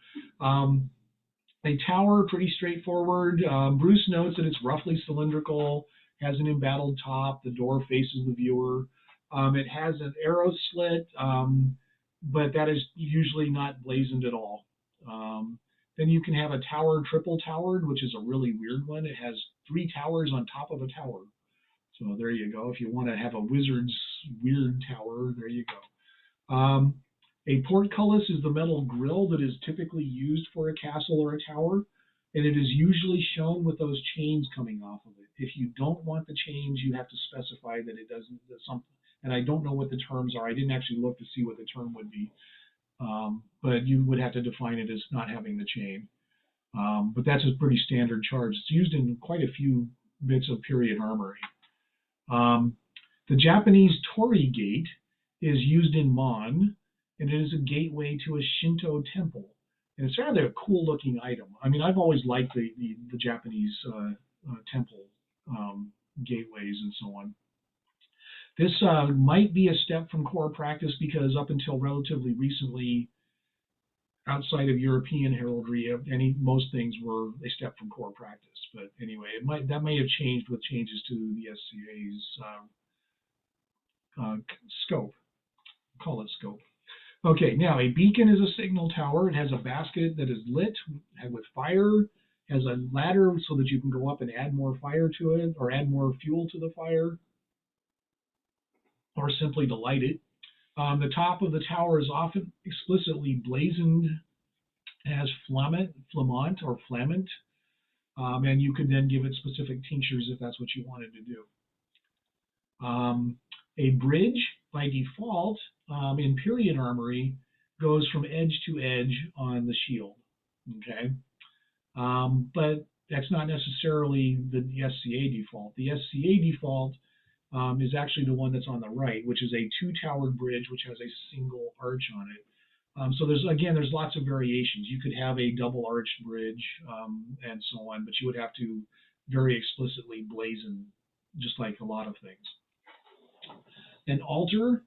A: A tower, pretty straightforward. Bruce notes that it's roughly cylindrical, has an embattled top, the door faces the viewer. It has an arrow slit, but that is usually not blazoned at all. Then you can have a tower triple towered, which is a really weird one. It has 3 towers on top of a tower. So there you go. If you want to have a wizard's weird tower, there you go. A portcullis is the metal grill that is typically used for a castle or a tower. and it is usually shown with those chains coming off of it. If you don't want the chains, you have to specify that it doesn't, that something, and I don't know what the terms are. I didn't actually look to see what the term would be, but you would have to define it as not having the chain. But that's a pretty standard charge. It's used in quite a few bits of period armory. The Japanese torii gate is used in Mon, and it is a gateway to a Shinto temple. And it's rather a cool looking item. I mean, I've always liked the Japanese temple gateways and so on. This might be a step from core practice because up until relatively recently, outside of European heraldry, most things were a step from core practice. But anyway, that may have changed with changes to the SCA's scope. Call it scope. Okay, now a beacon is a signal tower. It has a basket that is lit with fire, has a ladder so that you can go up and add more fire to it, or add more fuel to the fire, or simply to light it. The top of the tower is often explicitly blazoned as flamant, and you could then give it specific tinctures if that's what you wanted to do. A bridge, by default, in period armory, goes from edge to edge on the shield. Okay, but that's not necessarily the SCA default. The SCA default is actually the one that's on the right, which is a two-towered bridge which has a single arch on it. So there's lots of variations. You could have a double arched bridge and so on, but you would have to very explicitly blazon, just like a lot of things. An altar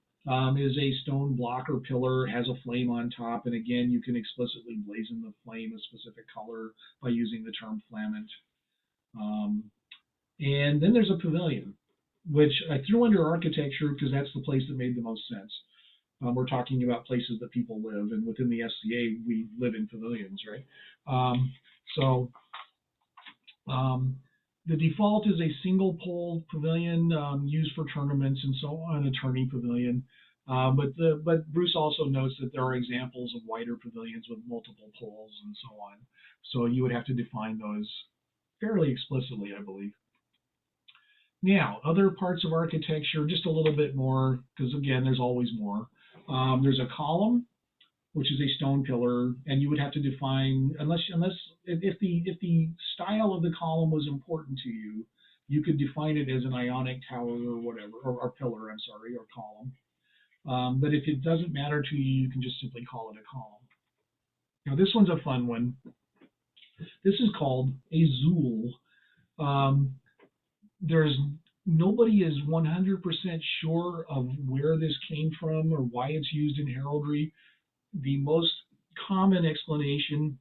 A: is a stone block or pillar, has a flame on top, and again, you can explicitly blazon the flame a specific color by using the term flamant. And then there's a pavilion, which I threw under architecture because that's the place that made the most sense. We're talking about places that people live, and within the SCA, we live in pavilions, right? The default is a single pole pavilion used for tournaments and so on, a tourney pavilion. But Bruce also notes that there are examples of wider pavilions with multiple poles and so on. So you would have to define those fairly explicitly, I believe. Now, other parts of architecture, just a little bit more, because again, there's always more. There's a column, which is a stone pillar, and you would have to define, if the style of the column was important to you, you could define it as an ionic tower or whatever, or pillar, I'm sorry, or column. But if it doesn't matter to you, you can just simply call it a column. Now, this one's a fun one. This is called a zool. Nobody is 100% sure of where this came from or why it's used in heraldry. The most common explanation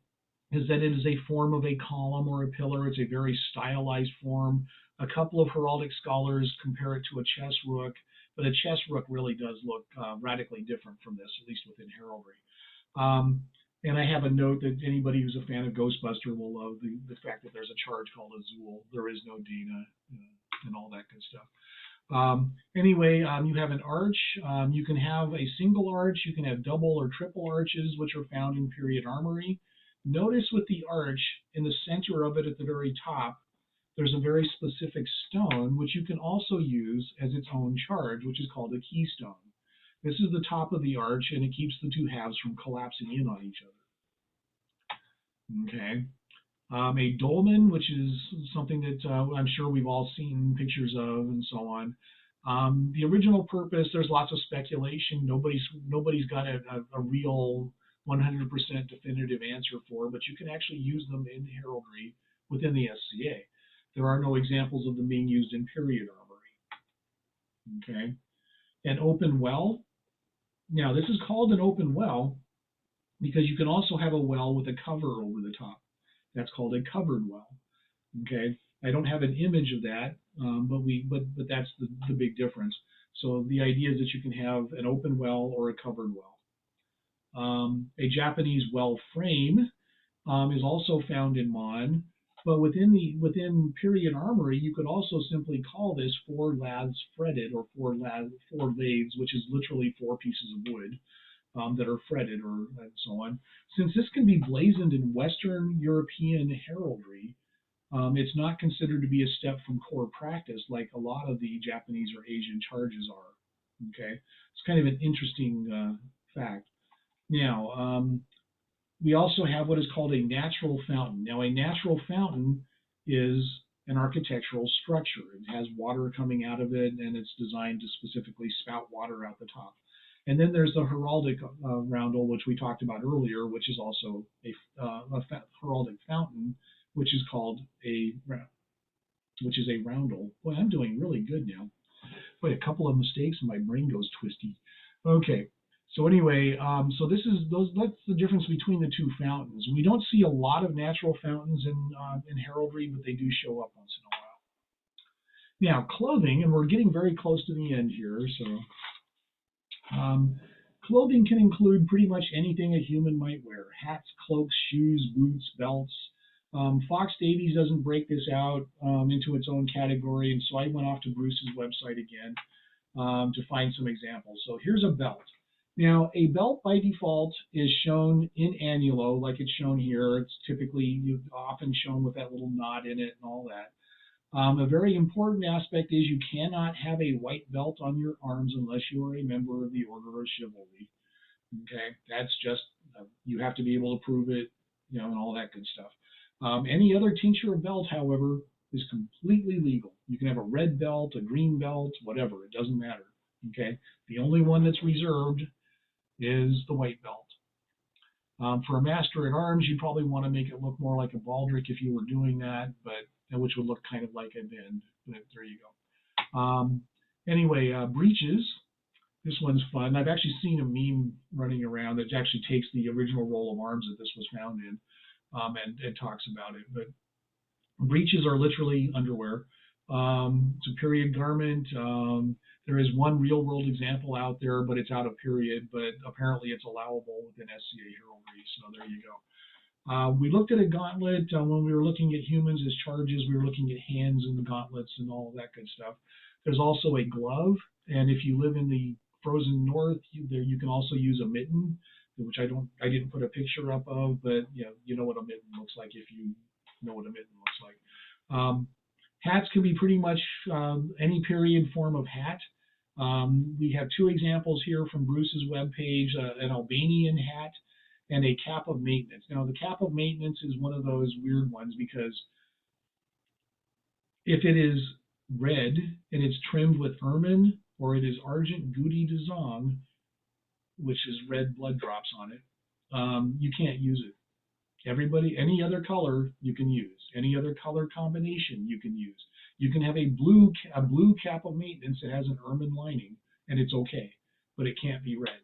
A: is that it is a form of a column or a pillar. It's a very stylized form. A couple of heraldic scholars compare it to a chess rook, but a chess rook really does look radically different from this, at least within heraldry. And I have a note that anybody who's a fan of Ghostbuster will love the fact that there's a charge called a zool. There is no Dana and all that good stuff. Anyway, you have an arch. You can have a single arch. You can have double or triple arches, which are found in period armory. Notice with the arch, in the center of it at the very top, there's a very specific stone, which you can also use as its own charge, which is called a keystone. This is the top of the arch, and it keeps the two halves from collapsing in on each other. Okay. A dolmen, which is something that I'm sure we've all seen pictures of and so on. The original purpose, there's lots of speculation. Nobody's got a real 100% definitive answer for, but you can actually use them in heraldry within the SCA. There are no examples of them being used in period armory. Okay. An open well. Now, this is called an open well because you can also have a well with a cover over the top. That's called a covered well. Okay, I don't have an image of that, but that's the big difference. So the idea is that you can have an open well or a covered well. A Japanese well frame is also found in Mon, but within period armory, you could also simply call this 4 laths fretted or 4 lathes, which is literally 4 pieces of wood. that are fretted and so on. Since this can be blazoned in Western European heraldry, it's not considered to be a step from core practice like a lot of the Japanese or Asian charges are. Okay, it's kind of an interesting fact. Now, we also have what is called a natural fountain. Now, a natural fountain is an architectural structure. It has water coming out of it, and it's designed to specifically spout water out the top. And then there's the heraldic roundel, which we talked about earlier, which is also a heraldic fountain, which is called which is a roundel. Boy, I'm doing really good now. Boy, a couple of mistakes and my brain goes twisty. Okay. So anyway, so that's the difference between the two fountains. We don't see a lot of natural fountains in heraldry, but they do show up once in a while. Now, clothing, and we're getting very close to the end here. So, clothing can include pretty much anything a human might wear: hats, cloaks, shoes, boots, belts. Fox Davies doesn't break this out into its own category, and so I went off to Bruce's website again to find some examples. So here's a belt. Now, a belt by default is shown in annulo, like it's shown here. It's typically often shown with that little knot in it and all that. A very important aspect is you cannot have a white belt on your arms unless you are a member of the Order of Chivalry. Okay, that's just, you have to be able to prove it, and all that good stuff. Any other tincture of belt, however, is completely legal. You can have a red belt, a green belt, whatever, it doesn't matter. Okay, the only one that's reserved is the white belt. For a master at arms, you probably want to make it look more like a baldric if you were doing that, which would look kind of like a bend. But there you go. Anyway, breeches. This one's fun. I've actually seen a meme running around that actually takes the original roll of arms that this was found in, and talks about it. But breeches are literally underwear. It's a period garment. There is one real world example out there, but it's out of period, but apparently it's allowable within SCA heraldry, so there you go. We looked at a gauntlet when we were looking at humans as charges. We were looking at hands and gauntlets and all that good stuff. There's also a glove, and if you live in the frozen north, you can also use a mitten, which I didn't put a picture up of, but you know what a mitten looks like if you know what a mitten looks like. Hats can be pretty much any period form of hat. We have two examples here from Bruce's webpage, an Albanian hat and a cap of maintenance. Now, the cap of maintenance is one of those weird ones because if it is red and it's trimmed with ermine, or it is argent gouty de zong, which is red blood drops on it, you can't use it. Any other color you can use. Any other color combination you can use. You can have a blue cap of maintenance that has an ermine lining, and it's okay, but it can't be red.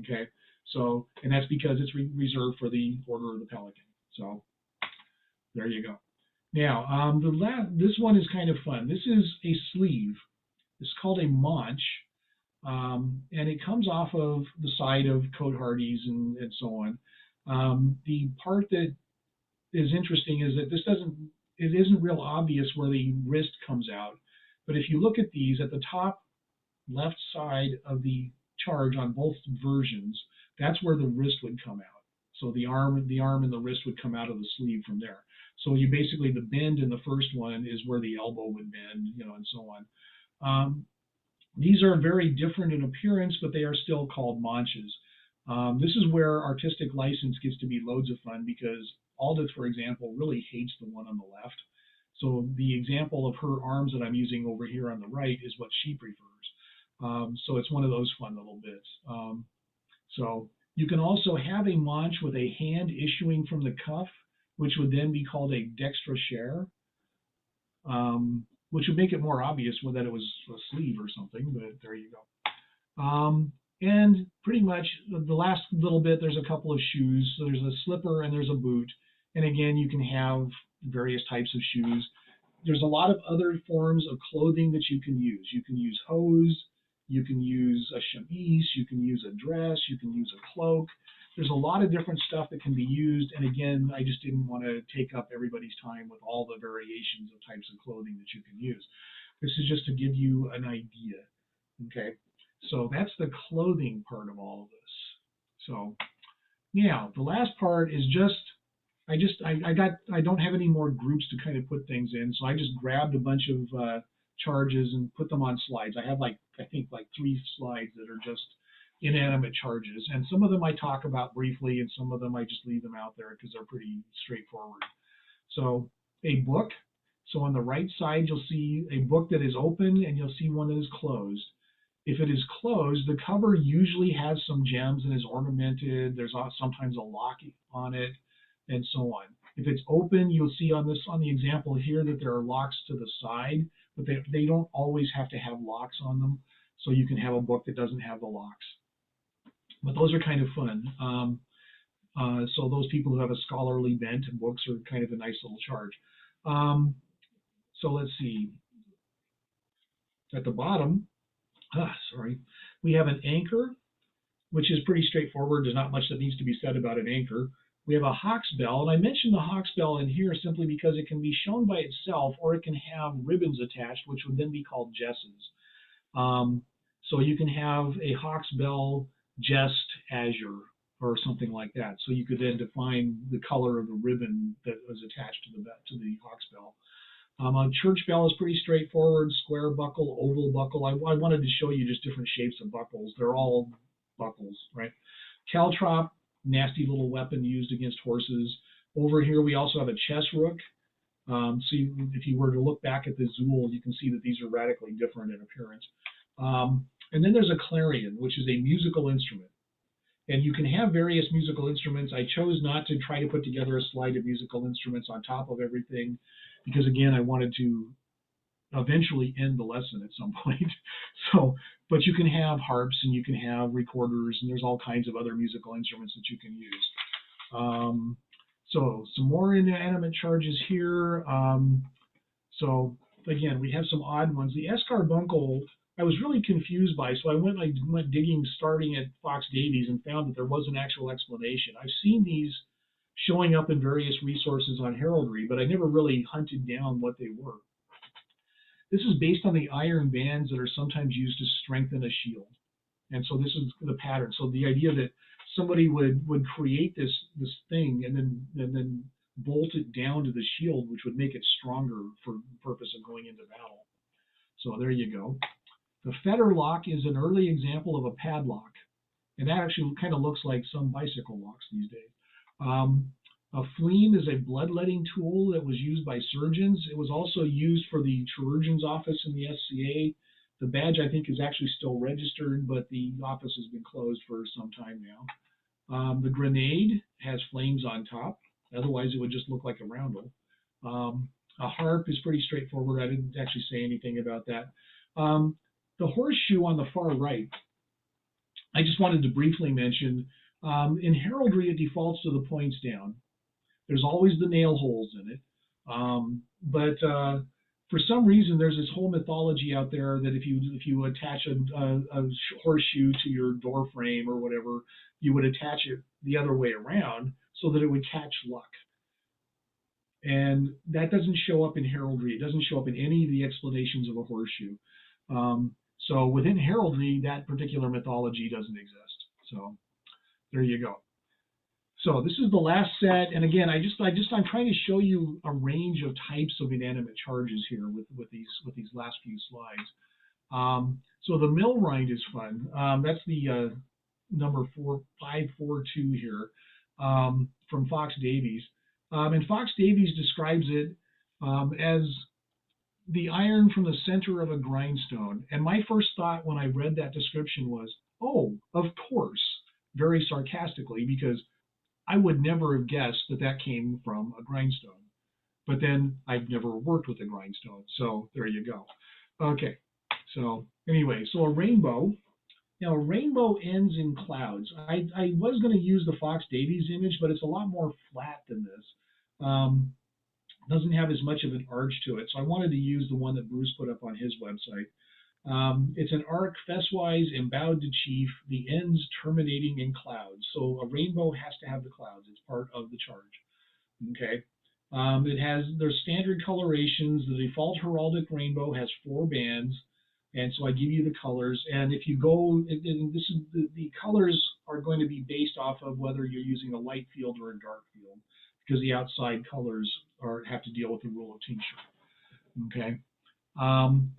A: Okay, so, and that's because it's reserved for the Order of the Pelican. So there you go. Now, this one is kind of fun. This is a sleeve. It's called a manche, and it comes off of the side of coat hardies and so on. The part that is interesting is that it isn't real obvious where the wrist comes out, but if you look at these at the top left side of the charge on both versions, that's where the wrist would come out. So the arm and the wrist would come out of the sleeve from there. So you basically, the bend in the first one is where the elbow would bend, and so on. These are very different in appearance, but they are still called manches. This is where artistic license gets to be loads of fun because Aldith, for example, really hates the one on the left. So the example of her arms that I'm using over here on the right is what she prefers. So it's one of those fun little bits. So you can also have a manche with a hand issuing from the cuff, which would then be called a dextrochere, which would make it more obvious that it was a sleeve or something, but there you go. And pretty much the last little bit, there's a couple of shoes. So there's a slipper and there's a boot. And again, you can have various types of shoes. There's a lot of other forms of clothing that you can use. You can use hose, you can use a chemise, you can use a dress, you can use a cloak. There's a lot of different stuff that can be used. And again, I just didn't want to take up everybody's time with all the variations of types of clothing that you can use. This is just to give you an idea. Okay. So that's the clothing part of all of this. So now the last part is I don't have any more groups to kind of put things in, so I just grabbed a bunch of charges and put them on slides. I have I think like 3 slides that are just inanimate charges, and some of them I talk about briefly, and some of them I just leave them out there because they're pretty straightforward. So a book. So on the right side you'll see a book that is open, and you'll see one that is closed. If it is closed, the cover usually has some gems and is ornamented. There's sometimes a lock on it, and so on. If it's open, you'll see on the example here that there are locks to the side, but they don't always have to have locks on them. So you can have a book that doesn't have the locks. But those are kind of fun. So those people who have a scholarly bent, books are kind of a nice little charge. So let's see. At the bottom, we have an anchor, which is pretty straightforward. There's not much that needs to be said about an anchor. We have a hawk's bell, and I mentioned the hawk's bell in here simply because it can be shown by itself, or it can have ribbons attached, which would then be called jesses. So you can have a hawk's bell jest azure or something like that. So you could then define the color of the ribbon that was attached to the hawk's bell. A church bell is pretty straightforward: square buckle, oval buckle. I wanted to show you just different shapes of buckles. They're all buckles, right? Caltrop, nasty little weapon used against horses. Over here we also have a chess rook. So if you were to look back at the Zool, you can see that these are radically different in appearance. And then there's a clarion, which is a musical instrument. And you can have various musical instruments. I chose not to try to put together a slide of musical instruments on top of everything, because again, I wanted to eventually end the lesson at some point. So, but you can have harps, and you can have recorders, and there's all kinds of other musical instruments that you can use. So some more inanimate charges here. So again, we have some odd ones. The escarbuncle, I was really confused by, so I went digging starting at Fox Davies and found that there was an actual explanation. I've seen these showing up in various resources on Heraldry, but I never really hunted down what they were. This is based on the iron bands that are sometimes used to strengthen a shield. And so this is the pattern. So the idea that somebody would create this thing and then bolt it down to the shield, which would make it stronger for the purpose of going into battle. So there you go. The fetterlock is an early example of a padlock, and that actually kind of looks like some bicycle locks these days. A fleam is a bloodletting tool that was used by surgeons. It was also used for the chirurgeon's office in the SCA. The badge, I think, is actually still registered, but the office has been closed for some time now. The grenade has flames on top. Otherwise, it would just look like a roundel. A harp is pretty straightforward. I didn't actually say anything about that. The horseshoe on the far right, I just wanted to briefly mention. In heraldry, it defaults to the points down. There's always the nail holes in it. But for some reason, there's this whole mythology out there that if you attach a horseshoe to your door frame or whatever, you would attach it the other way around so that it would catch luck. And that doesn't show up in heraldry. It doesn't show up in any of the explanations of a horseshoe. So within heraldry, that particular mythology doesn't exist. So there you go. So this is the last set, and again, I'm trying to show you a range of types of inanimate charges here with these last few slides. So the mill rind is fun. That's the number 542 here from Fox Davies, and Fox Davies describes it as the iron from the center of a grindstone. And my first thought when I read that description was, oh, of course, very sarcastically, because I would never have guessed that that came from a grindstone. But then I've never worked with a grindstone, so there you go. Okay, so anyway, so a rainbow. Now, a rainbow ends in clouds. I was going to use the Fox Davies image, but it's a lot more flat than this. Doesn't have as much of an arch to it, so I wanted to use the one that Bruce put up on his website. It's an arc, fesswise, embowed to chief, the ends terminating in clouds. So a rainbow has to have the clouds. It's part of the charge. Okay. There's standard colorations. The default heraldic rainbow has 4 bands. And so I give you the colors, and if you go, and this is the colors are going to be based off of whether you're using a light field or a dark field, because the outside colors have to deal with the rule of tincture. Okay.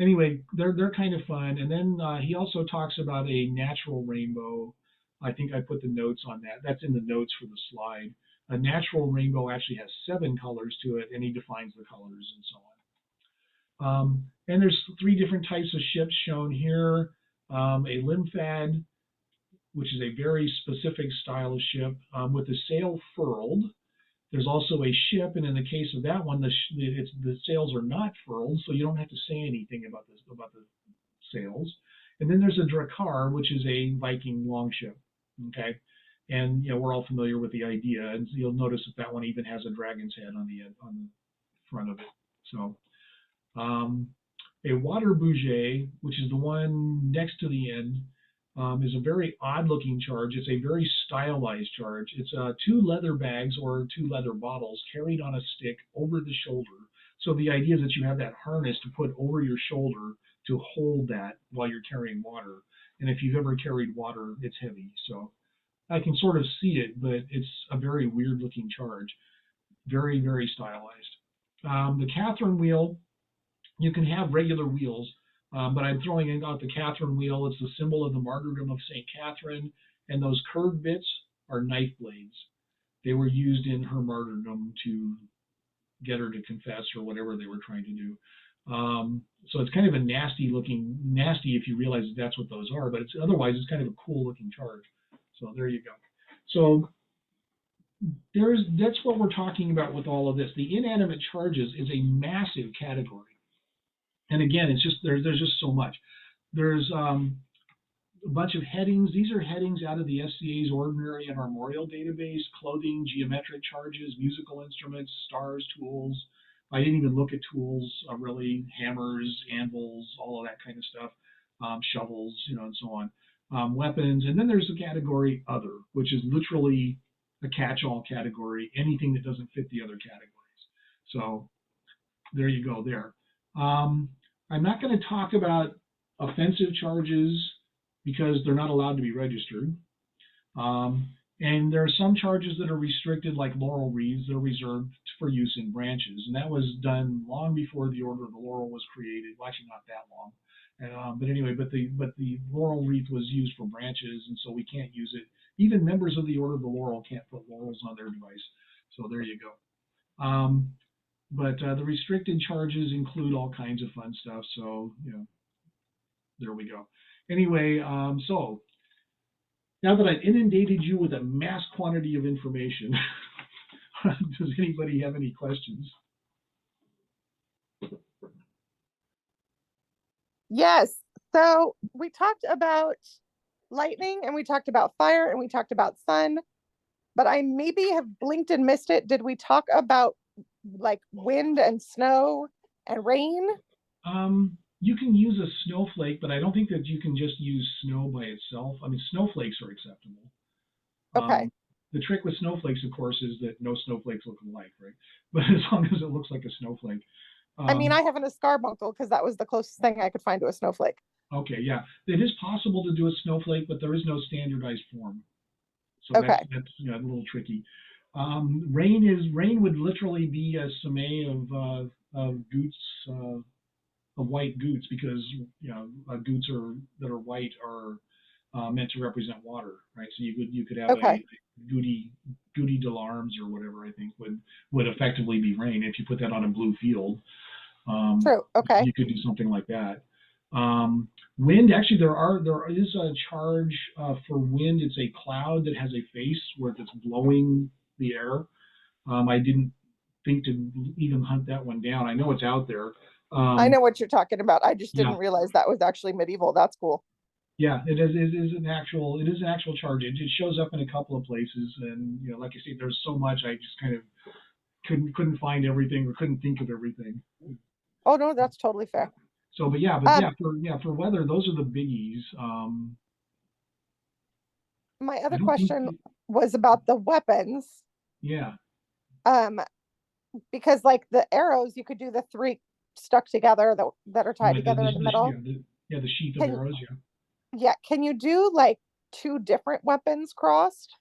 A: Anyway, they're kind of fun. And then he also talks about a natural rainbow. I think I put the notes on that. That's in the notes for the slide. A natural rainbow actually has 7 colors to it, and he defines the colors and so on. And there's 3 different types of ships shown here. A lymphad, which is a very specific style of ship with the sail furled. There's also a ship, and in the case of that one, the sails are not furled, so you don't have to say anything about the sails. And then there's a drakkar, which is a Viking longship. Okay, and we're all familiar with the idea, and you'll notice that one even has a dragon's head on the front of it. So. A water bouget, which is the one next to the end, is a very odd-looking charge. It's a very stylized charge. It's 2 leather bags or 2 leather bottles carried on a stick over the shoulder. So the idea is that you have that harness to put over your shoulder to hold that while you're carrying water. And if you've ever carried water, it's heavy. So I can sort of see it, but it's a very weird-looking charge. Very, very stylized. The Catherine wheel. You can have regular wheels, but I'm throwing out the Catherine wheel. It's the symbol of the martyrdom of St. Catherine, and those curved bits are knife blades. They were used in her martyrdom to get her to confess or whatever they were trying to do. So it's kind of a nasty if you realize that's what those are, but otherwise it's kind of a cool looking charge. So there you go. So that's what we're talking about with all of this. The inanimate charges is a massive category. And again, it's just there's just so much. There's a bunch of headings. These are headings out of the SCA's Ordinary and Armorial database: clothing, geometric charges, musical instruments, stars, tools. I didn't even look at tools, really. Hammers, anvils, all of that kind of stuff. Shovels, and so on. Weapons, and then there's the category other, which is literally a catch-all category. Anything that doesn't fit the other categories. So there you go. There. I'm not going to talk about offensive charges because they're not allowed to be registered. And there are some charges that are restricted, like laurel wreaths. They're reserved for use in branches. And that was done long before the Order of the Laurel was created. Well, actually, not that long. But anyway, the laurel wreath was used for branches, and so we can't use it. Even members of the Order of the Laurel can't put laurels on their device. So there you go. But the restricted charges include all kinds of fun stuff. So, there we go. Anyway, so now that I've inundated you with a mass quantity of information, does anybody have any questions?
C: Yes. So we talked about lightning and we talked about fire and we talked about sun, but I maybe have blinked and missed it. Did we talk about like wind and snow and rain?
A: You can use a snowflake, but I don't think that you can just use snow by itself. I mean, snowflakes are acceptable.
C: Okay.
A: The trick with snowflakes, of course, is that no snowflakes look alike, right? But as long as it looks like a snowflake.
C: I mean, I have an escarbuncle because that was the closest thing I could find to a snowflake.
A: Okay, yeah. It is possible to do a snowflake, but there is no standardized form. So
C: Okay.
A: that's a little tricky. Rain would literally be a somme of goots, of white goots, because goots that are white are meant to represent water, right? So you could have
C: Okay.
A: a goody de larmes or whatever, I think would effectively be rain if you put that on a blue field.
C: True. Okay.
A: You could do something like that. Wind, actually, there is a charge for wind. It's a cloud that has a face where it's blowing the air. I didn't think to even hunt that one down. I know it's out there.
C: I know what you're talking about. I just didn't
A: Yeah.
C: realize that was actually medieval. That's cool.
A: Yeah, it is an actual charge. It shows up in a couple of places, and like I say, there's so much I just kind of couldn't find everything or couldn't think of everything.
C: Oh no, that's totally fair.
A: So, but for weather, those are the biggies.
C: My
A: I
C: other
A: don't think
C: question was about the weapons.
A: Yeah.
C: Because like the arrows, you could do the 3 stuck together that are tied
A: Right,
C: together in the middle.
A: Yeah, the sheath of
C: Can
A: arrows. Yeah.
C: yeah, can you do like two different weapons crossed?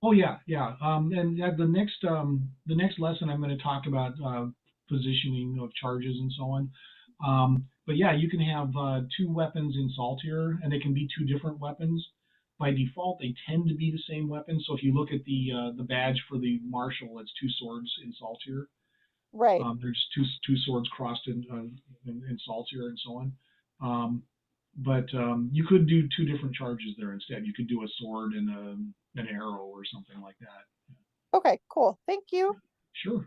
A: Oh yeah, yeah. And the next lesson I'm going to talk about positioning of charges and so on. But yeah, you can have two weapons in Saltier, and they can be two different weapons. By default, they tend to be the same weapon. So if you look at the badge for the marshal, it's two swords in Saltier.
C: Right.
A: There's two swords crossed in Saltier and so on. But you could do two different charges there instead. You could do a sword and an arrow or something like that.
C: Okay, cool. Thank you.
A: Sure.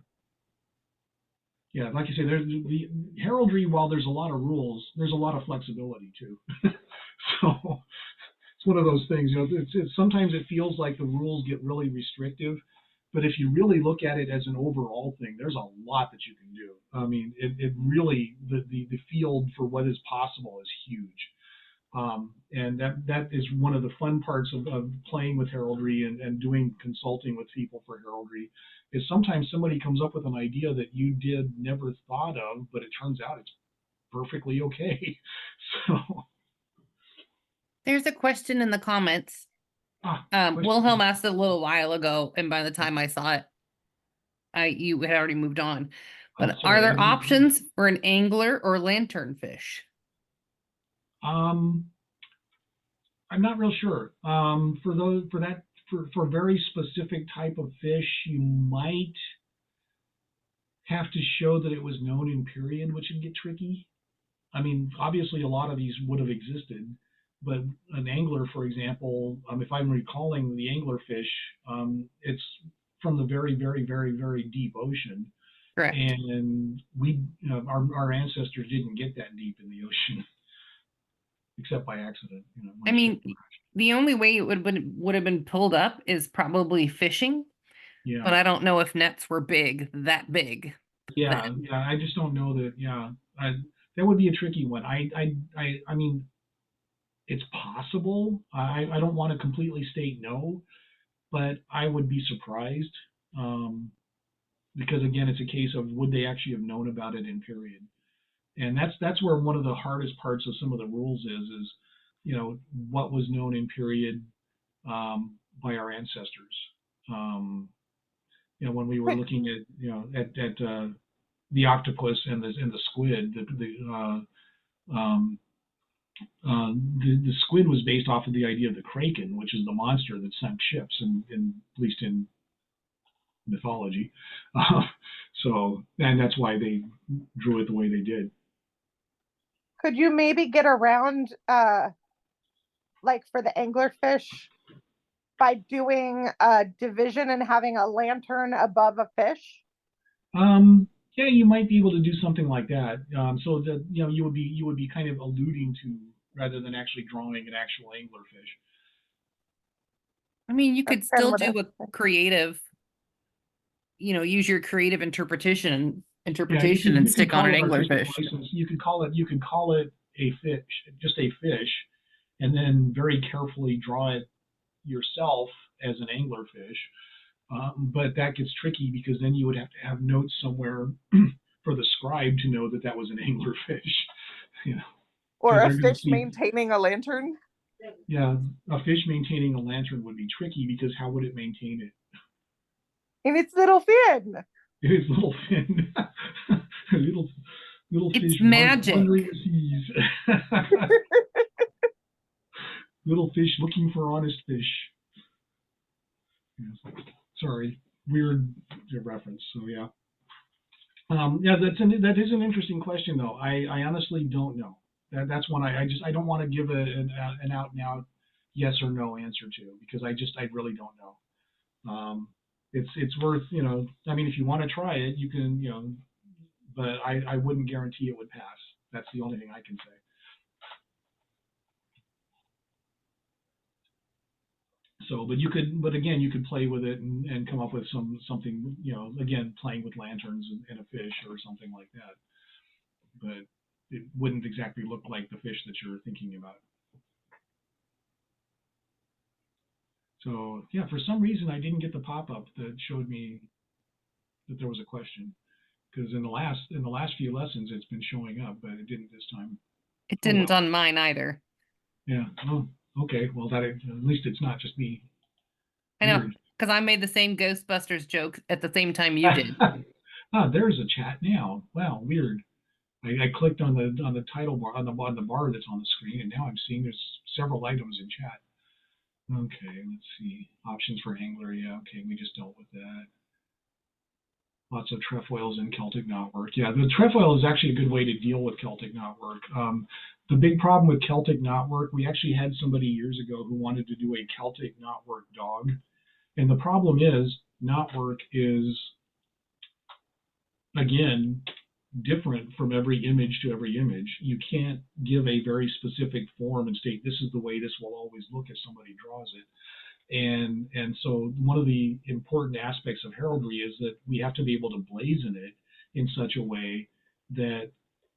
A: Yeah, like you say, there's the heraldry. While there's a lot of rules, there's a lot of flexibility too. So it's one of those things. It's sometimes it feels like the rules get really restrictive, but if you really look at it as an overall thing, there's a lot that you can do. I mean, it really the field for what is possible is huge. And that is one of the fun parts of playing with heraldry and doing consulting with people for heraldry is sometimes somebody comes up with an idea that you did never thought of, but it turns out it's perfectly okay. So
B: There's a question in the comments.
A: question.
B: Wilhelm asked it a little while ago, and by the time I saw it, you had already moved on.
A: Oh,
B: But are
A: sorry.
B: there options for an angler or lanternfish?
A: I'm not real sure. For very specific type of fish, you might have to show that it was known in period, which would get tricky. I mean, obviously, a lot of these would have existed, but an angler, for example, if I'm recalling the anglerfish, it's from the very, very, very, very deep ocean,
B: Correct.
A: and our ancestors didn't get that deep in the ocean, except by accident.
B: I mean, the only way it would have been pulled up is probably fishing,
A: yeah,
B: but I don't know if nets were that big.
A: yeah, yeah. I just don't know that. Yeah, that would be a tricky one. I mean, it's possible. I don't want to completely state no, but I would be surprised because again, it's a case of would they actually have known about it in period, and that's where one of the hardest parts of some of the rules is what was known in period by our ancestors. When we were looking at at the octopus and the squid, the squid was based off of the idea of the kraken, which is the monster that sank ships, at least in mythology. And that's why they drew it the way they did.
C: Could you maybe get around like for the anglerfish by doing a division and having a lantern above a fish?
A: Yeah, you might be able to do something like that. So that you would be kind of alluding to rather than actually drawing an actual anglerfish.
B: I mean, you could
C: That's kind
B: still
C: of
B: do a creative, use your creative
A: Yeah,
B: interpretation and
A: you could
B: stick on
A: call
B: an
A: it artistic
B: anglerfish.
A: license. You could call it a fish, just a fish, and then very carefully draw it yourself as an anglerfish. But that gets tricky because then you would have to have notes somewhere for the scribe to know that that was an anglerfish. You know,
C: Or
A: because
C: a
A: they're going to
C: fish
A: see.
C: maintaining a lantern?
A: Yeah, a fish maintaining a lantern would be tricky because how would it maintain it?
C: In its little fin.
A: His little fin, little
B: It's
A: fish
B: magic.
A: wandering the seas. Little fish looking for honest fish. Yes. Sorry, weird reference. So yeah, yeah. That is an interesting question though. I honestly don't know. That's one I don't want to give an out and out yes or no answer to because I really don't know. It's worth I mean if you want to try it you can but I wouldn't guarantee it would pass. That's the only thing I can say. So, but again, you could play with it and come up with something, again, playing with lanterns and a fish or something like that. But it wouldn't exactly look like the fish that you're thinking about. So, yeah, for some reason I didn't get the pop-up that showed me that there was a question because in the last few lessons it's been showing up, but it didn't this time.
B: It
A: Oh,
B: didn't
A: well.
B: on mine either.
A: Yeah. Oh, okay. Well, at least it's not just me.
B: I know,
A: Weird.
B: because I made the same Ghostbusters joke at the same time you did.
A: Ah, there's a chat now. Wow, weird. I clicked on the title bar on the bar that's on the screen, and now I'm seeing there's several items in chat. Okay, let's see. Options for angler. Yeah, okay, we just dealt with that. Lots of trefoils in Celtic knotwork. Yeah, the trefoil is actually a good way to deal with Celtic knotwork. The big problem with Celtic knotwork, we actually had somebody years ago who wanted to do a Celtic knotwork dog, and the problem is knotwork is, again, different from every image to every image. You can't give a very specific form and state this is the way this will always look if somebody draws it. And so one of the important aspects of heraldry is that we have to be able to blazon it in such a way that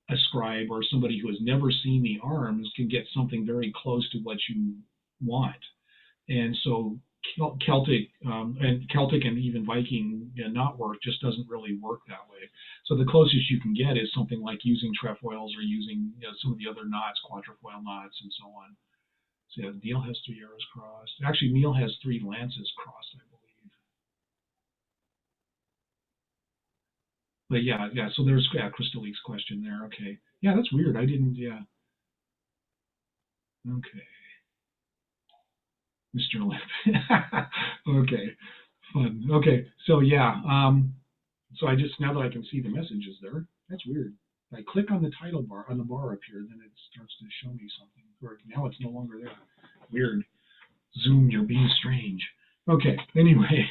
A: a scribe or somebody who has never seen the arms can get something very close to what you want. And so Celtic and even Viking knotwork just doesn't really work that way. So the closest you can get is something like using trefoils or using some of the other knots, quatrefoil knots, and so on. So yeah, Neil has 3 arrows crossed. Actually, Neil has 3 lances crossed, I believe. But yeah. So there's Crystaleek's question there. Okay. Yeah, that's weird. I didn't. Yeah. Okay. Mr. Lip. Okay. Fun. Okay. So yeah. So I just, now that I can see the messages there, that's weird. If I click on the title bar on the bar up here, then it starts to show me something. Or now it's no longer there. Weird. Zoom, you're being strange. Okay. Anyway.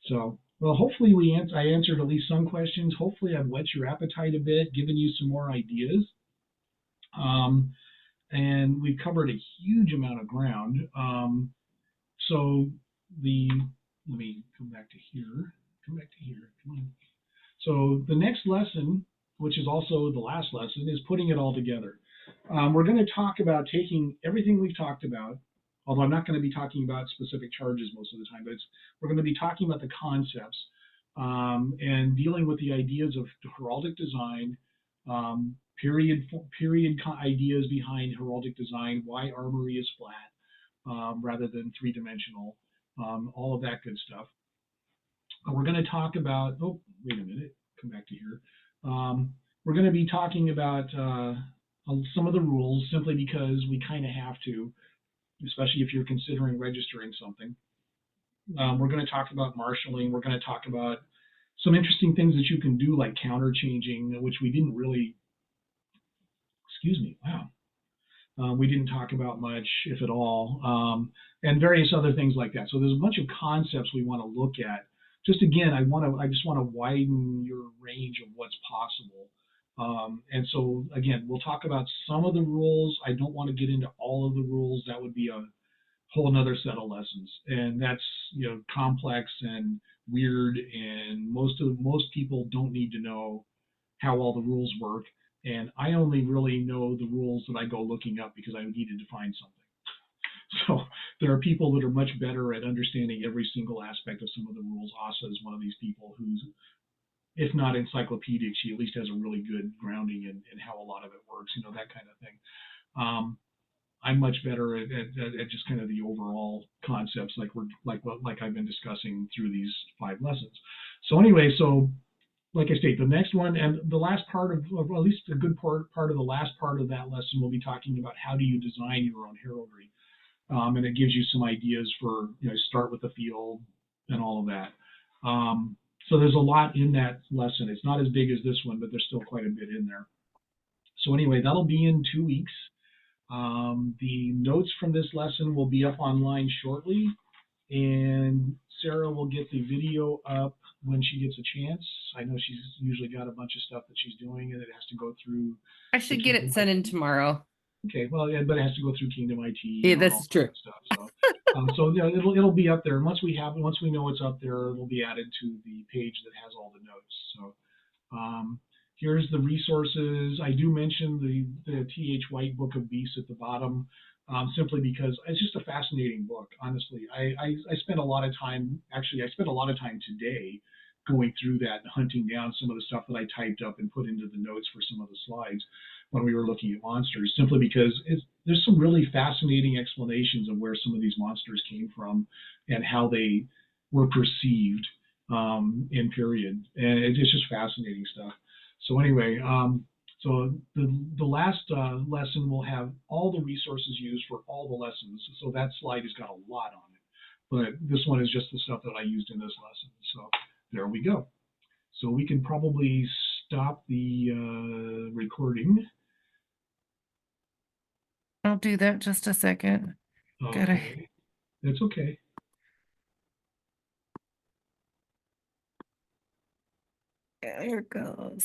A: So, well, hopefully I answered at least some questions. Hopefully I've whet your appetite a bit, given you some more ideas. And we've covered a huge amount of ground. So let me come back to here. Come on. So the next lesson, which is also the last lesson, is putting it all together. We're going to talk about taking everything we've talked about, although I'm not going to be talking about specific charges most of the time, but we're going to be talking about the concepts and dealing with the ideas of heraldic design, period ideas behind heraldic design, why armory is flat rather than three-dimensional, all of that good stuff. We're going to talk about, oh, wait a minute, come back to here. We're going to be talking about some of the rules simply because we kind of have to, especially if you're considering registering something. We're going to talk about marshaling. We're going to talk about some interesting things that you can do, like counter changing, which we didn't really, excuse me, wow. We didn't talk about much, if at all, and various other things like that. So there's a bunch of concepts we want to look at. Just again, I just want to widen your range of what's possible. And so again, we'll talk about some of the rules. I don't want to get into all of the rules. That would be a whole nother set of lessons, and that's complex and weird. And most people don't need to know how all the rules work. And I only really know the rules that I go looking up because I needed to find something. So there are people that are much better at understanding every single aspect of some of the rules. Asa is one of these people who's, if not encyclopedic, she at least has a really good grounding in how a lot of it works, that kind of thing. I'm much better at just kind of the overall concepts, like I've been discussing through these 5 lessons. So anyway, like I state, the next one and the last part of at least a good part of the last part of that lesson, we'll be talking about how do you design your own heraldry. And it gives you some ideas for, start with the field and all of that. So there's a lot in that lesson. It's not as big as this one, but there's still quite a bit in there. So anyway, that'll be in 2 weeks. The notes from this lesson will be up online shortly, and Sarah will get the video up when she gets a chance. I know she's usually got a bunch of stuff that she's doing, and it has to go through.
B: I should get it sent in tomorrow.
A: Okay, well, yeah, but it has to go through Kingdom IT.
B: Yeah, this is true.
A: Stuff, so it'll be up there. Once we know it's up there, it'll be added to the page that has all the notes. So here's the resources. I do mention the T.H. White Book of Beasts at the bottom, simply because it's just a fascinating book. Honestly, I spent a lot of time. Actually, I spent a lot of time today going through that and hunting down some of the stuff that I typed up and put into the notes for some of the slides when we were looking at monsters, simply because there's some really fascinating explanations of where some of these monsters came from and how they were perceived in period. And it's just fascinating stuff. So anyway, so the last lesson will have all the resources used for all the lessons. So that slide has got a lot on it. But this one is just the stuff that I used in this lesson. So there we go. So we can probably stop the recording.
B: I'll do that just a second.
A: Okay. That's okay.
B: There it goes.